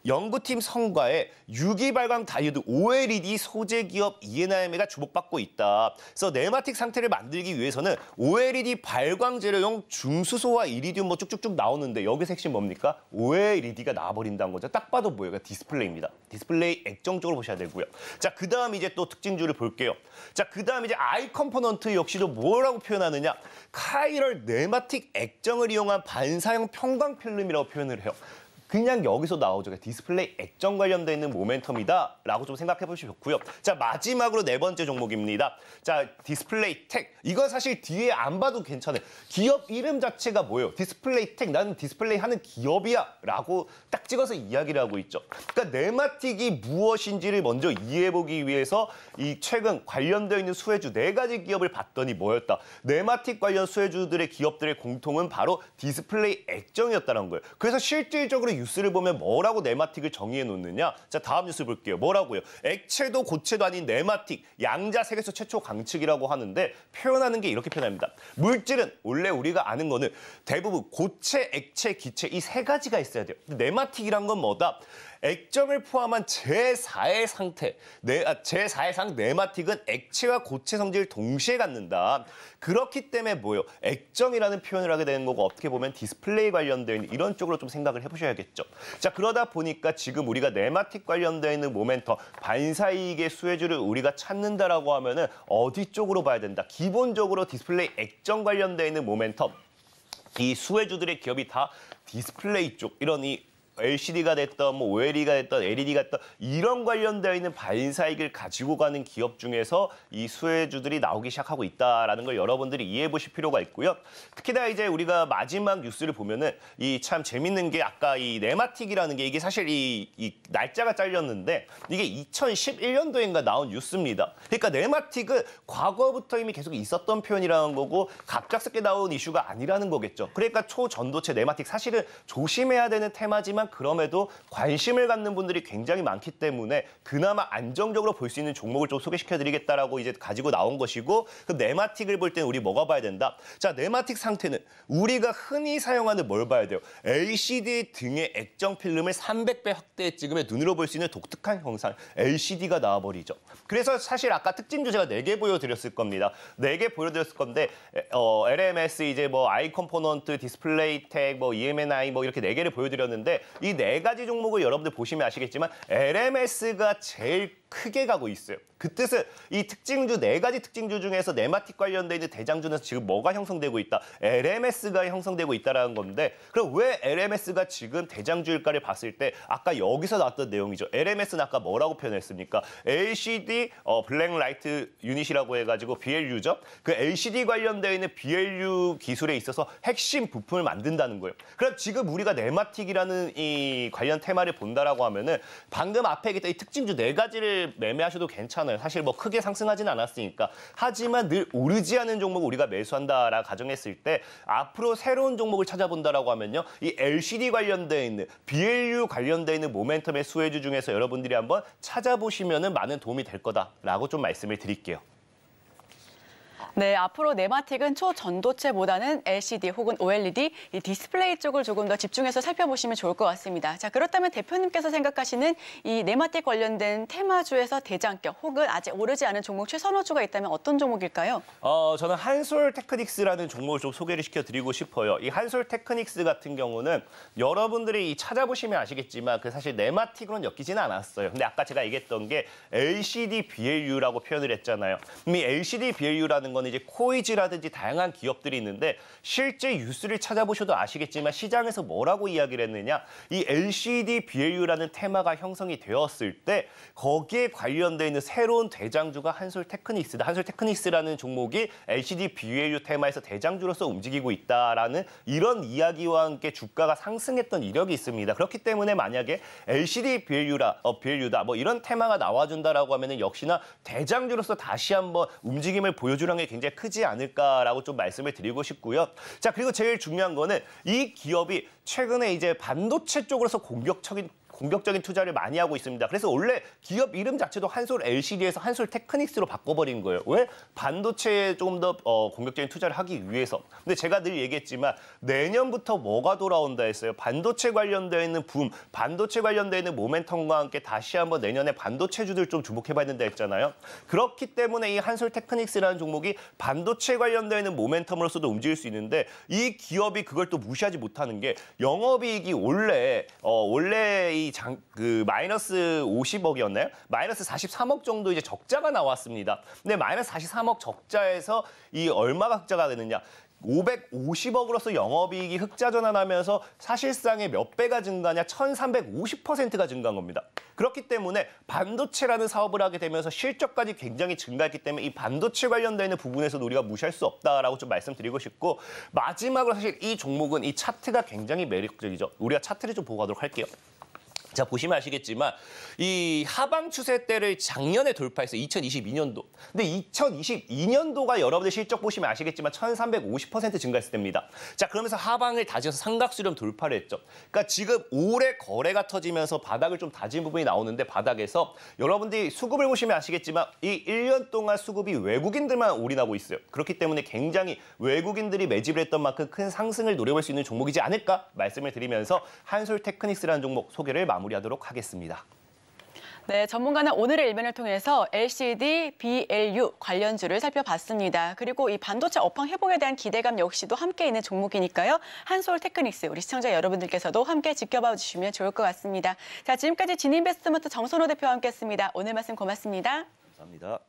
[SPEAKER 5] 연구팀 성과에 유기 발광 다이오드 OLED 소재 기업 ENMI가 주목받고 있다. 그래서 네마틱 상태를 만들기 위해서는 OLED 발광 재료용 중수소와 이리듐 뭐 쭉쭉쭉 나오는데 여기서 핵심 뭡니까? OLED가 나와버린다는 거죠. 딱 봐도 뭐예요? 디스플레이입니다. 디스플레이 액정 쪽으로 보셔야 되고요. 자, 그 다음 이제 또 특징주를 볼게요. 자, 그 다음 이제 아이 컴포넌트 역시도 뭐라고 표현하느냐? 카이럴 네마틱 액정을 이용한 반사형 편광 필름이라고 표현을 해요. 그냥 여기서 나오죠. 디스플레이 액정 관련돼 있는 모멘텀이다라고 좀 생각해 보시면 좋고요. 자, 마지막으로 네 번째 종목입니다. 자, 디스플레이 텍. 이건 사실 뒤에 안 봐도 괜찮아요. 기업 이름 자체가 뭐예요? 디스플레이 텍. 나는 디스플레이 하는 기업이야 라고 딱 찍어서 이야기를 하고 있죠. 그러니까 네마틱이 무엇인지를 먼저 이해해보기 위해서 이 최근 관련되어 있는 수혜주 네 가지 기업을 봤더니 뭐였다? 네마틱 관련 수혜주들의 기업들의 공통은 바로 디스플레이 액정이었다는 거예요. 그래서 실질적으로 뉴스를 보면 뭐라고 네마틱을 정의해 놓느냐? 자, 다음 뉴스 볼게요. 뭐라고요? 액체도 고체도 아닌 네마틱, 양자 세계에서 최초 강측이라고 하는데 표현하는 게 이렇게 표현합니다. 물질은 원래 우리가 아는 거는 대부분 고체, 액체, 기체 이 세 가지가 있어야 돼요. 네마틱이란 건 뭐다? 액정을 포함한 제4의 상태, 제4의 상 네마틱은 액체와 고체 성질을 동시에 갖는다. 그렇기 때문에 뭐예요? 액정이라는 표현을 하게 되는 거고 어떻게 보면 디스플레이 관련되어 있는 이런 쪽으로 좀 생각을 해보셔야겠죠. 자, 그러다 보니까 지금 우리가 네마틱 관련되어 있는 모멘텀, 반사이익의 수혜주를 우리가 찾는다라고 하면은 어디 쪽으로 봐야 된다? 기본적으로 디스플레이 액정 관련되어 있는 모멘텀, 이 수혜주들의 기업이 다 디스플레이 쪽, 이런 이 LCD가 됐던 뭐 OLED가 됐던 LED가 됐던 이런 관련되어 있는 반사이익을 가지고 가는 기업 중에서 이 수혜주들이 나오기 시작하고 있다라는 걸 여러분들이 이해해 보실 필요가 있고요. 특히나 이제 우리가 마지막 뉴스를 보면은 이 참 재밌는 게 아까 이 네마틱이라는 게 이게 사실 이 날짜가 잘렸는데 이게 2011년도인가 나온 뉴스입니다. 그러니까 네마틱은 과거부터 이미 계속 있었던 표현이라는 거고 갑작스럽게 나온 이슈가 아니라는 거겠죠. 그러니까 초전도체 네마틱 사실은 조심해야 되는 테마지만 그럼에도 관심을 갖는 분들이 굉장히 많기 때문에 그나마 안정적으로 볼 수 있는 종목을 좀 소개시켜드리겠다라고 이제 가지고 나온 것이고 그 네마틱을 볼 때는 우리 뭐가 봐야 된다? 자, 네마틱 상태는 우리가 흔히 사용하는 뭘 봐야 돼요? LCD 등의 액정 필름을 300배 확대해 찍으면 눈으로 볼 수 있는 독특한 형상 LCD가 나와버리죠. 그래서 사실 아까 특징주 제가 4개 보여드렸을 겁니다. 4개 보여드렸을 건데 LMS 이제 뭐 아이 컴포넌트, 디스플레이 텍, 뭐 EMNI 뭐 이렇게 4개를 보여드렸는데 이 4가지 종목을 여러분들 보시면 아시겠지만 LMS가 제일 크게 가고 있어요. 그 뜻은 이 특징주 4가지 특징주 중에서 네마틱 관련돼 있는 대장주는 지금 뭐가 형성되고 있다? LMS가 형성되고 있다는 건데 그럼 왜 LMS가 지금 대장주일까를 봤을 때 아까 여기서 나왔던 내용이죠. LMS는 아까 뭐라고 표현했습니까? LCD 블랙라이트 유닛이라고 해가지고 BLU죠. 그 LCD 관련되어 있는 BLU 기술에 있어서 핵심 부품을 만든다는 거예요. 그럼 지금 우리가 네마틱이라는 이 관련 테마를 본다라고 하면은 방금 앞에 얘기했던 이 특징주 4가지를 매매하셔도 괜찮아요. 사실 뭐 크게 상승하지는 않았으니까. 하지만 늘 오르지 않은 종목을 우리가 매수한다라 가정했을 때 앞으로 새로운 종목을 찾아본다라고 하면요. 이 LCD 관련되어 있는 BLU 관련되어 있는 모멘텀의 수혜주 중에서 여러분들이 한번 찾아보시면은 많은 도움이 될 거다라고 좀 말씀을 드릴게요.
[SPEAKER 4] 네, 앞으로 네마틱은 초전도체보다는 LCD 혹은 OLED, 이 디스플레이 쪽을 조금 더 집중해서 살펴보시면 좋을 것 같습니다. 자, 그렇다면 대표님께서 생각하시는 이 네마틱 관련된 테마주에서 대장격 혹은 아직 오르지 않은 종목 최선호주가 있다면 어떤 종목일까요?
[SPEAKER 5] 저는 한솔 테크닉스라는 종목을 좀 소개를 시켜드리고 싶어요. 이 한솔 테크닉스 같은 경우는 여러분들이 찾아보시면 아시겠지만 그 사실 네마틱으로는 엮이지는 않았어요. 근데 아까 제가 얘기했던 게 LCD BLU라고 표현을 했잖아요. 이 LCD BLU라는 건 이제 코이즈라든지 다양한 기업들이 있는데 실제 뉴스를 찾아보셔도 아시겠지만 시장에서 뭐라고 이야기를 했느냐. 이 LCD BLU라는 테마가 형성이 되었을 때 거기에 관련되어 있는 새로운 대장주가 한솔 테크닉스다. 한솔 테크닉스라는 종목이 LCD BLU 테마에서 대장주로서 움직이고 있다라는 이런 이야기와 함께 주가가 상승했던 이력이 있습니다. 그렇기 때문에 만약에 LCD BLU다 뭐 이런 테마가 나와준다라고 하면은 역시나 대장주로서 다시 한번 움직임을 보여주는 게 굉장히 크지 않을까라고 좀 말씀을 드리고 싶고요. 자, 그리고 제일 중요한 거는 이 기업이 최근에 이제 반도체 쪽으로서 공격적인 투자를 많이 하고 있습니다. 그래서 원래 기업 이름 자체도 한솔 LCD에서 한솔 테크닉스로 바꿔버린 거예요. 왜? 반도체에 조금 더 공격적인 투자를 하기 위해서. 근데 제가 늘 얘기했지만 내년부터 뭐가 돌아온다 했어요. 반도체 관련되어 있는 붐, 반도체 관련되어 있는 모멘텀과 함께 다시 한번 내년에 반도체주들 좀 주목해봐야 된다 했잖아요. 그렇기 때문에 이 한솔 테크닉스라는 종목이 반도체 관련되어 있는 모멘텀으로서도 움직일 수 있는데 이 기업이 그걸 또 무시하지 못하는 게 영업이익이 원래 이 마이너스 50억이었나요? 마이너스 43억 정도 이제 적자가 나왔습니다. 근데 마이너스 43억 적자에서 이 얼마가 적자가 되느냐? 550억으로서 영업이익이 흑자 전환하면서 사실상의 몇 배가 증가냐? 1350%가 증가한 겁니다. 그렇기 때문에 반도체라는 사업을 하게 되면서 실적까지 굉장히 증가했기 때문에 이 반도체 관련되어 있는 부분에서도 우리가 무시할 수 없다라고 좀 말씀드리고 싶고, 마지막으로 사실 이 종목은 이 차트가 굉장히 매력적이죠. 우리가 차트를 좀 보고 가도록 할게요. 자, 보시면 아시겠지만 이 하방 추세대를 작년에 돌파해서 2022년도. 근데 2022년도가 여러분들 실적 보시면 아시겠지만 1350% 증가했을 때입니다. 자, 그러면서 하방을 다져서 삼각수렴 돌파를 했죠. 그러니까 지금 올해 거래가 터지면서 바닥을 좀 다진 부분이 나오는데, 바닥에서 여러분들이 수급을 보시면 아시겠지만 이 1년 동안 수급이 외국인들만 올인하고 있어요. 그렇기 때문에 굉장히 외국인들이 매집을 했던 만큼 큰 상승을 노려볼 수 있는 종목이지 않을까 말씀을 드리면서 한솔테크닉스라는 종목 소개를 마무리하도록 하겠습니다.
[SPEAKER 4] 네, 전문가는 오늘의 일면을 통해서 LCD, BLU 관련주를 살펴봤습니다. 그리고 이 반도체 업황 회복에 대한 기대감 역시도 함께 있는 종목이니까요. 한솔테크닉스 우리 시청자 여러분들께서도 함께 지켜봐 주시면 좋을 것 같습니다. 자, 지금까지 진인베스트먼트 정선호 대표와 함께했습니다. 오늘 말씀 고맙습니다.
[SPEAKER 5] 감사합니다.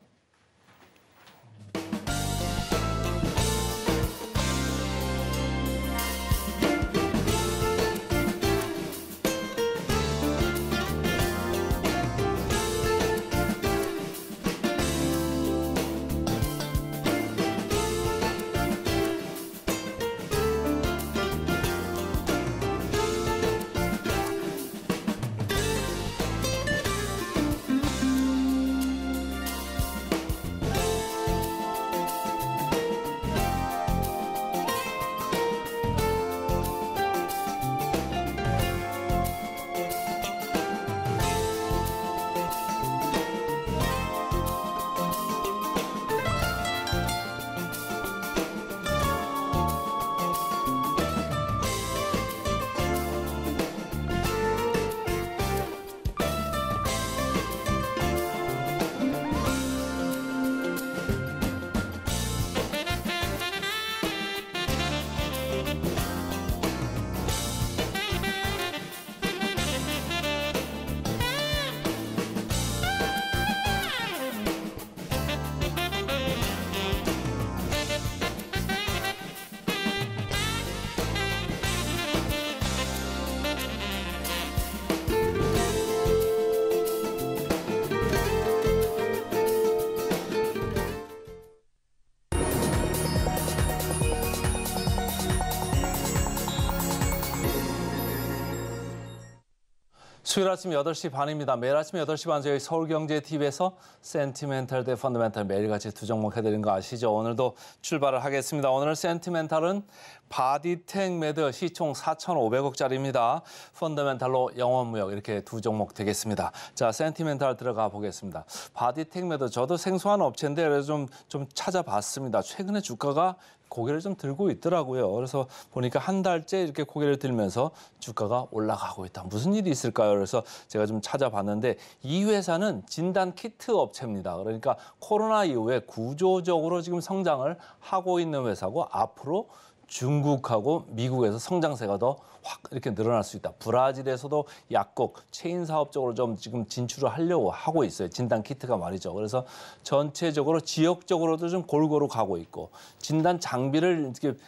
[SPEAKER 2] 수요일 아침 8시 반입니다. 매일 아침 8시 반 저희 서울경제TV에서 센티멘탈 대 펀더멘탈 매일같이 두 종목 해드린 거 아시죠? 오늘도 출발을 하겠습니다. 오늘 센티멘탈은 바디텍 매드 시총 4,500억짜리입니다. 펀더멘탈로 영원무역 이렇게 두 종목 되겠습니다. 자, 센티멘탈 들어가 보겠습니다. 바디텍 매드 저도 생소한 업체인데 그래서 좀 찾아봤습니다. 최근에 주가가 고개를 좀 들고 있더라고요. 그래서 보니까 한 달째 이렇게 고개를 들면서 주가가 올라가고 있다. 무슨 일이 있을까요? 그래서 제가 좀 찾아봤는데 이 회사는 진단 키트 업체입니다. 그러니까 코로나 이후에 구조적으로 지금 성장을 하고 있는 회사고 앞으로 중국하고 미국에서 성장세가 더 확 이렇게 늘어날 수 있다. 브라질에서도 약국, 체인 사업 쪽으로 좀 지금 진출을 하려고 하고 있어요. 진단 키트가 말이죠. 그래서 전체적으로 지역적으로도 좀 골고루 가고 있고 진단 장비를 이렇게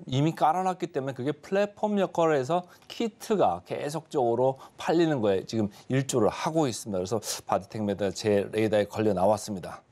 [SPEAKER 2] 이미 깔아놨기 때문에 그게 플랫폼 역할을 해서 키트가 계속적으로 팔리는 거에 지금 일조를 하고 있습니다. 그래서 바디텍 매드 제 레이더에 걸려 나왔습니다.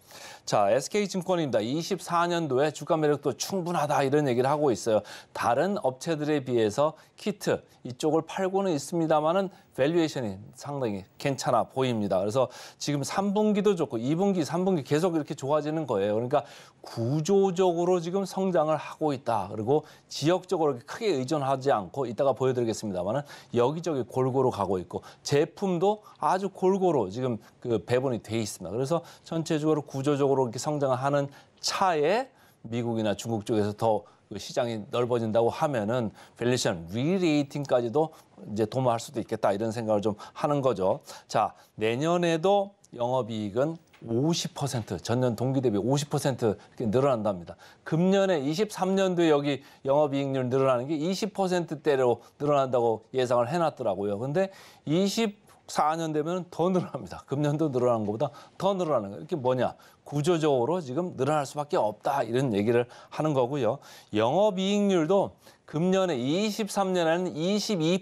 [SPEAKER 2] 자, SK증권입니다. 24년도에 주가 매력도 충분하다 이런 얘기를 하고 있어요. 다른 업체들에 비해서 키트 이쪽을 팔고는 있습니다만은 밸류에이션이 상당히 괜찮아 보입니다. 그래서 지금 3분기도 좋고 2분기, 3분기 계속 이렇게 좋아지는 거예요. 그러니까 구조적으로 지금 성장을 하고 있다. 그리고 지역적으로 크게 의존하지 않고 이따가 보여드리겠습니다만은 여기저기 골고루 가고 있고 제품도 아주 골고루 지금 그 배분이 돼 있습니다. 그래서 전체적으로 구조적으로 이렇게 성장을 하는 차에 미국이나 중국 쪽에서 더 시장이 넓어진다고 하면은 밸류에이션 리레이팅까지도 이제 도모할 수도 있겠다 이런 생각을 좀 하는 거죠. 자, 내년에도 영업이익은 50% 전년 동기 대비 50% 이렇게 늘어난답니다. 금년에 23년도에 여기 영업이익률 늘어나는 게 20%대로 늘어난다고 예상을 해놨더라고요. 근데 24년 되면 더 늘어납니다. 금년도 늘어나는 것보다 더 늘어나는 거예요. 이게 뭐냐? 구조적으로 지금 늘어날 수밖에 없다 이런 얘기를 하는 거고요. 영업이익률도 금년에 23년에는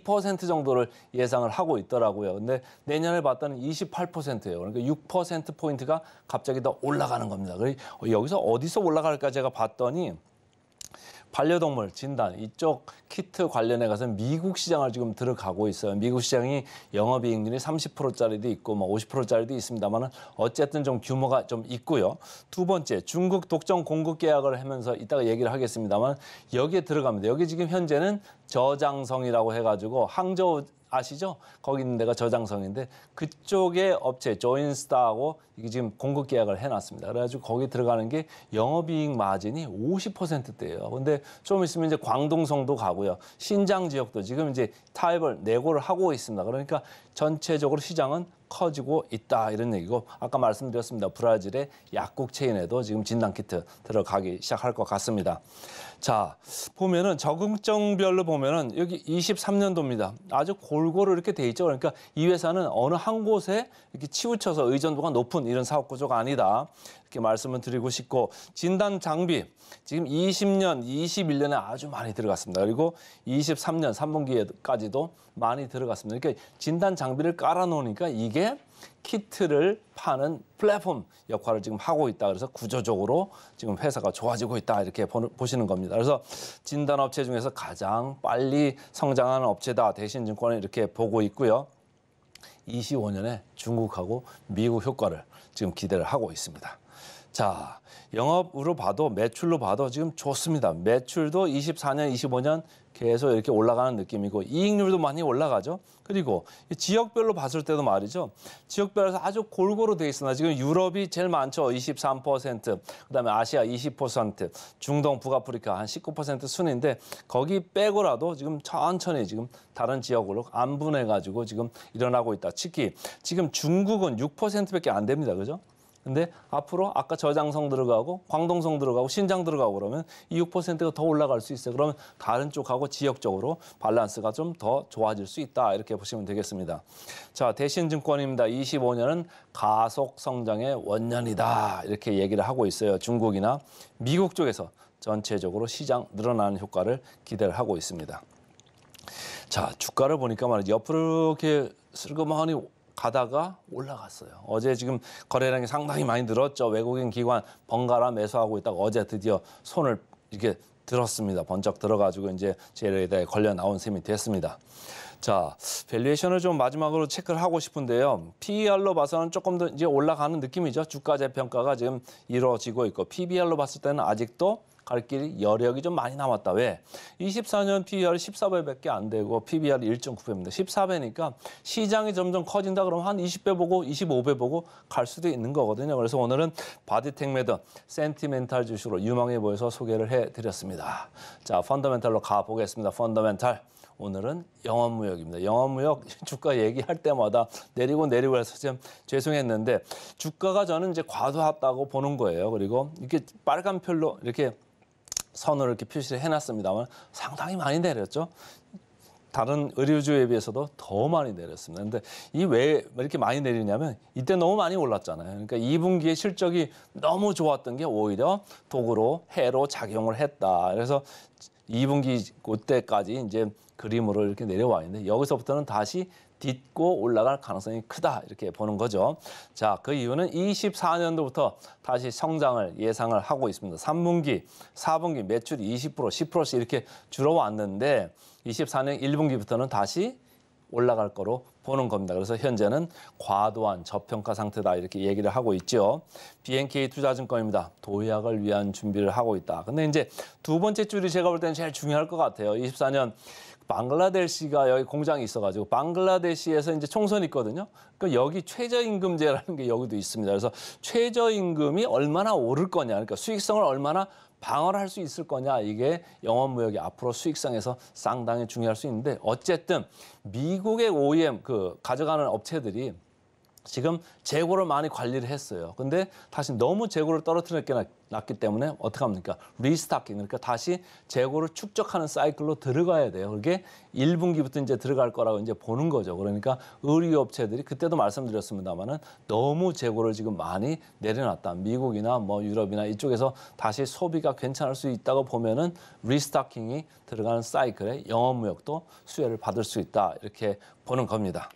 [SPEAKER 2] 22% 정도를 예상을 하고 있더라고요. 근데 내년에 봤더니 28%예요. 그러니까 6%포인트가 갑자기 더 올라가는 겁니다. 여기서 어디서 올라갈까 제가 봤더니 반려동물 진단 이쪽 키트 관련해 가서 미국 시장을 지금 들어가고 있어요. 미국 시장이 영업이익률이 30%짜리도 있고 뭐 50%짜리도 있습니다만은 어쨌든 좀 규모가 좀 있고요. 두 번째 중국 독점 공급 계약을 하면서 이따가 얘기를 하겠습니다만 여기에 들어갑니다. 여기 지금 현재는 저장성이라고 해가지고 항저우 아시죠? 거기 있는 데가 저장성인데 그쪽의 업체 조인스타하고 이게 지금 공급 계약을 해놨습니다. 그래가지고 거기 들어가는 게 영업이익 마진이 50%대예요. 근데 좀 있으면 이제 광동성도 가고요. 신장 지역도 지금 이제 타입을 내고를 하고 있습니다. 그러니까 전체적으로 시장은 커지고 있다 이런 얘기고 아까 말씀드렸습니다. 브라질의 약국 체인에도 지금 진단키트 들어가기 시작할 것 같습니다. 자, 보면은 적응증별로 보면은 여기 23년도입니다. 아주 골고루 이렇게 돼 있죠. 그러니까 이 회사는 어느 한 곳에 이렇게 치우쳐서 의존도가 높은 이런 사업 구조가 아니다. 이렇게 말씀을 드리고 싶고 진단 장비 지금 20년, 21년에 아주 많이 들어갔습니다. 그리고 23년 3분기에까지도 많이 들어갔습니다. 그러니까 진단 장비를 깔아놓으니까 이게 키트를 파는 플랫폼 역할을 지금 하고 있다. 그래서 구조적으로 지금 회사가 좋아지고 있다. 이렇게 보시는 겁니다. 그래서 진단업체 중에서 가장 빨리 성장하는 업체다. 대신증권은 이렇게 보고 있고요. 25년에 중국하고 미국 효과를 지금 기대를 하고 있습니다. 자, 영업으로 봐도 매출로 봐도 지금 좋습니다. 매출도 24년, 25년 계속 이렇게 올라가는 느낌이고 이익률도 많이 올라가죠. 그리고 지역별로 봤을 때도 말이죠. 지역별에서 아주 골고루 돼 있으나 지금 유럽이 제일 많죠. 23%, 그다음에 아시아 20%, 중동, 북아프리카 한 19% 순인데 거기 빼고라도 지금 천천히 지금 다른 지역으로 안분해가지고 지금 일어나고 있다. 특히 지금 중국은 6%밖에 안 됩니다. 그죠? 근데 앞으로 아까 저장성 들어가고 광동성 들어가고 신장 들어가고 그러면 이 6%가 더 올라갈 수 있어요. 그러면 다른 쪽하고 지역적으로 밸런스가 좀 더 좋아질 수 있다. 이렇게 보시면 되겠습니다. 자, 대신증권입니다. 25년은 가속 성장의 원년이다. 이렇게 얘기를 하고 있어요. 중국이나 미국 쪽에서 전체적으로 시장 늘어나는 효과를 기대를 하고 있습니다. 자, 주가를 보니까 말이죠. 옆으로 이렇게 슬그머니 가다가 올라갔어요. 어제 지금 거래량이 상당히 많이 늘었죠. 외국인 기관 번갈아 매수하고 있다가 어제 드디어 손을 이렇게 들었습니다. 번쩍 들어가지고 이제 제레이더에 걸려 나온 셈이 됐습니다. 자, 밸류에이션을 좀 마지막으로 체크를 하고 싶은데요. PER로 봐서는 조금 더 이제 올라가는 느낌이죠. 주가 재평가가 지금 이루어지고 있고 PBR로 봤을 때는 아직도 갈 길이 여력이 좀 많이 남았다. 왜? 24년 PER이 14배밖에 안 되고 PBR이 1.9배입니다. 14배니까 시장이 점점 커진다 그러면 한 20배 보고 25배 보고 갈 수도 있는 거거든요. 그래서 오늘은 바디텍메드 센티멘탈 주식으로 유망해 보여서 소개를 해드렸습니다. 자, 펀더멘탈로 가보겠습니다. 펀더멘탈. 오늘은 영업무역입니다. 영업무역 주가 얘기할 때마다 내리고 해서 좀 죄송했는데 주가가 저는 이제 과도했다고 보는 거예요. 그리고 이렇게 빨간 별로 이렇게 선을 이렇게 표시를 해놨습니다만 상당히 많이 내렸죠. 다른 의류주에 비해서도 더 많이 내렸습니다. 근데 이 왜 이렇게 많이 내리냐면 이때 너무 많이 올랐잖아요. 그러니까 2분기에 실적이 너무 좋았던 게 오히려 독으로 해로 작용을 했다. 그래서 2분기 그때까지 이제 그림으로 이렇게 내려와 있는데 여기서부터는 다시 딛고 올라갈 가능성이 크다 이렇게 보는 거죠. 자, 그 이유는 24년도부터 다시 성장을 예상을 하고 있습니다. 3분기, 4분기 매출이 20%, 10%씩 이렇게 줄어왔는데 24년 1분기부터는 다시 올라갈 거로 보는 겁니다. 그래서 현재는 과도한 저평가 상태다 이렇게 얘기를 하고 있죠. BNK 투자증권입니다. 도약을 위한 준비를 하고 있다. 근데 이제 두 번째 줄이 제가 볼 때는 제일 중요할 것 같아요. 24년 방글라데시가 여기 공장이 있어가지고 방글라데시에서 이제 총선이 있거든요. 그러니까 여기 최저임금제라는 게 여기도 있습니다. 그래서 최저임금이 얼마나 오를 거냐, 그러니까 수익성을 얼마나 방어를 할 수 있을 거냐, 이게 영업무역이 앞으로 수익성에서 상당히 중요할 수 있는데 어쨌든 미국의 OEM 가져가는 업체들이 지금 재고를 많이 관리를 했어요. 근데 다시 너무 재고를 떨어뜨렸기 때문에 어떻게 합니까? 리스타킹, 그러니까 다시 재고를 축적하는 사이클로 들어가야 돼요. 그게 1분기부터 이제 들어갈 거라고 이제 보는 거죠. 그러니까 의류업체들이 그때도 말씀드렸습니다만은 너무 재고를 지금 많이 내려놨다. 미국이나 뭐 유럽이나 이쪽에서 다시 소비가 괜찮을 수 있다고 보면은 리스타킹이 들어가는 사이클에 영업무역도 수혜를 받을 수 있다. 이렇게 보는 겁니다.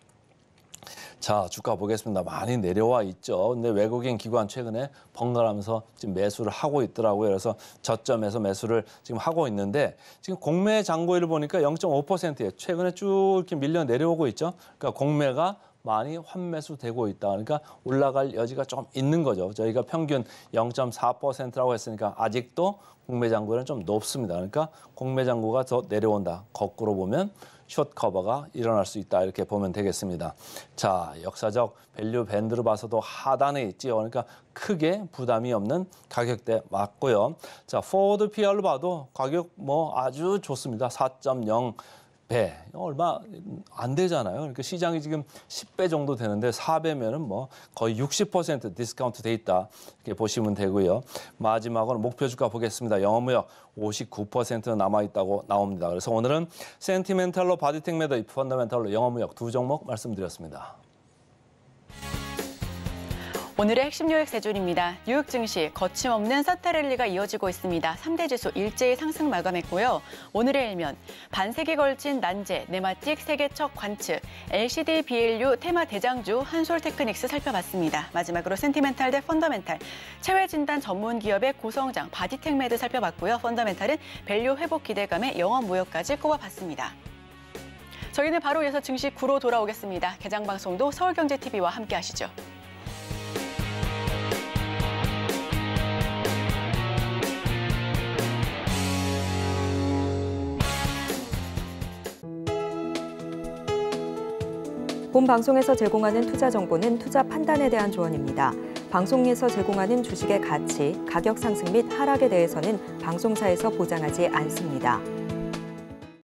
[SPEAKER 2] 자, 주가 보겠습니다. 많이 내려와 있죠. 근데 외국인 기관 최근에 번갈아가면서 지금 매수를 하고 있더라고요. 그래서 저점에서 매수를 지금 하고 있는데 지금 공매 잔고율을 보니까 0.5%예요. 최근에 쭉 이렇게 밀려 내려오고 있죠. 그러니까 공매가 많이 환매수되고 있다. 그러니까 올라갈 여지가 좀 있는 거죠. 저희가 평균 0.4%라고 했으니까 아직도 공매 잔고율은 좀 높습니다. 그러니까 공매 잔고가 더 내려온다. 거꾸로 보면 숏 커버가 일어날 수 있다. 이렇게 보면 되겠습니다. 자, 역사적 밸류 밴드로 봐서도 하단에 있지요. 그러니까 크게 부담이 없는 가격대 맞고요. 자, 포워드 PR로 봐도 가격 뭐 아주 좋습니다. 4.0배. 얼마 안 되잖아요. 그러니까 시장이 지금 10배 정도 되는데 4배면은 뭐 거의 60% 디스카운트 돼 있다. 이렇게 보시면 되고요. 마지막으로 목표 주가 보겠습니다. 영업무역 59% 남아있다고 나옵니다. 그래서 오늘은 센티멘탈로 바디텍 매더, 펀더멘탈로 영업무역 두 종목 말씀드렸습니다.
[SPEAKER 4] 오늘의 핵심 요약 세 줄입니다. 뉴욕 증시 거침없는 사타 랠리가 이어지고 있습니다. 3대 지수 일제히 상승 마감했고요. 오늘의 일면 반세기 걸친 난제, 네마틱, 세계척, 관측, LCD, BLU, 테마 대장주, 한솔테크닉스 살펴봤습니다. 마지막으로 센티멘탈 대 펀더멘탈, 체외 진단 전문 기업의 고성장, 바디텍 매드 살펴봤고요. 펀더멘탈은 밸류 회복 기대감에 영업 무역까지 꼽아봤습니다. 저희는 바로 이어서 증시 9로 돌아오겠습니다. 개장 방송도 서울경제TV와 함께 하시죠.
[SPEAKER 1] 본 방송에서 제공하는 투자 정보는 투자 판단에 대한 조언입니다. 방송에서 제공하는 주식의 가치, 가격 상승 및 하락에 대해서는 방송사에서 보장하지 않습니다.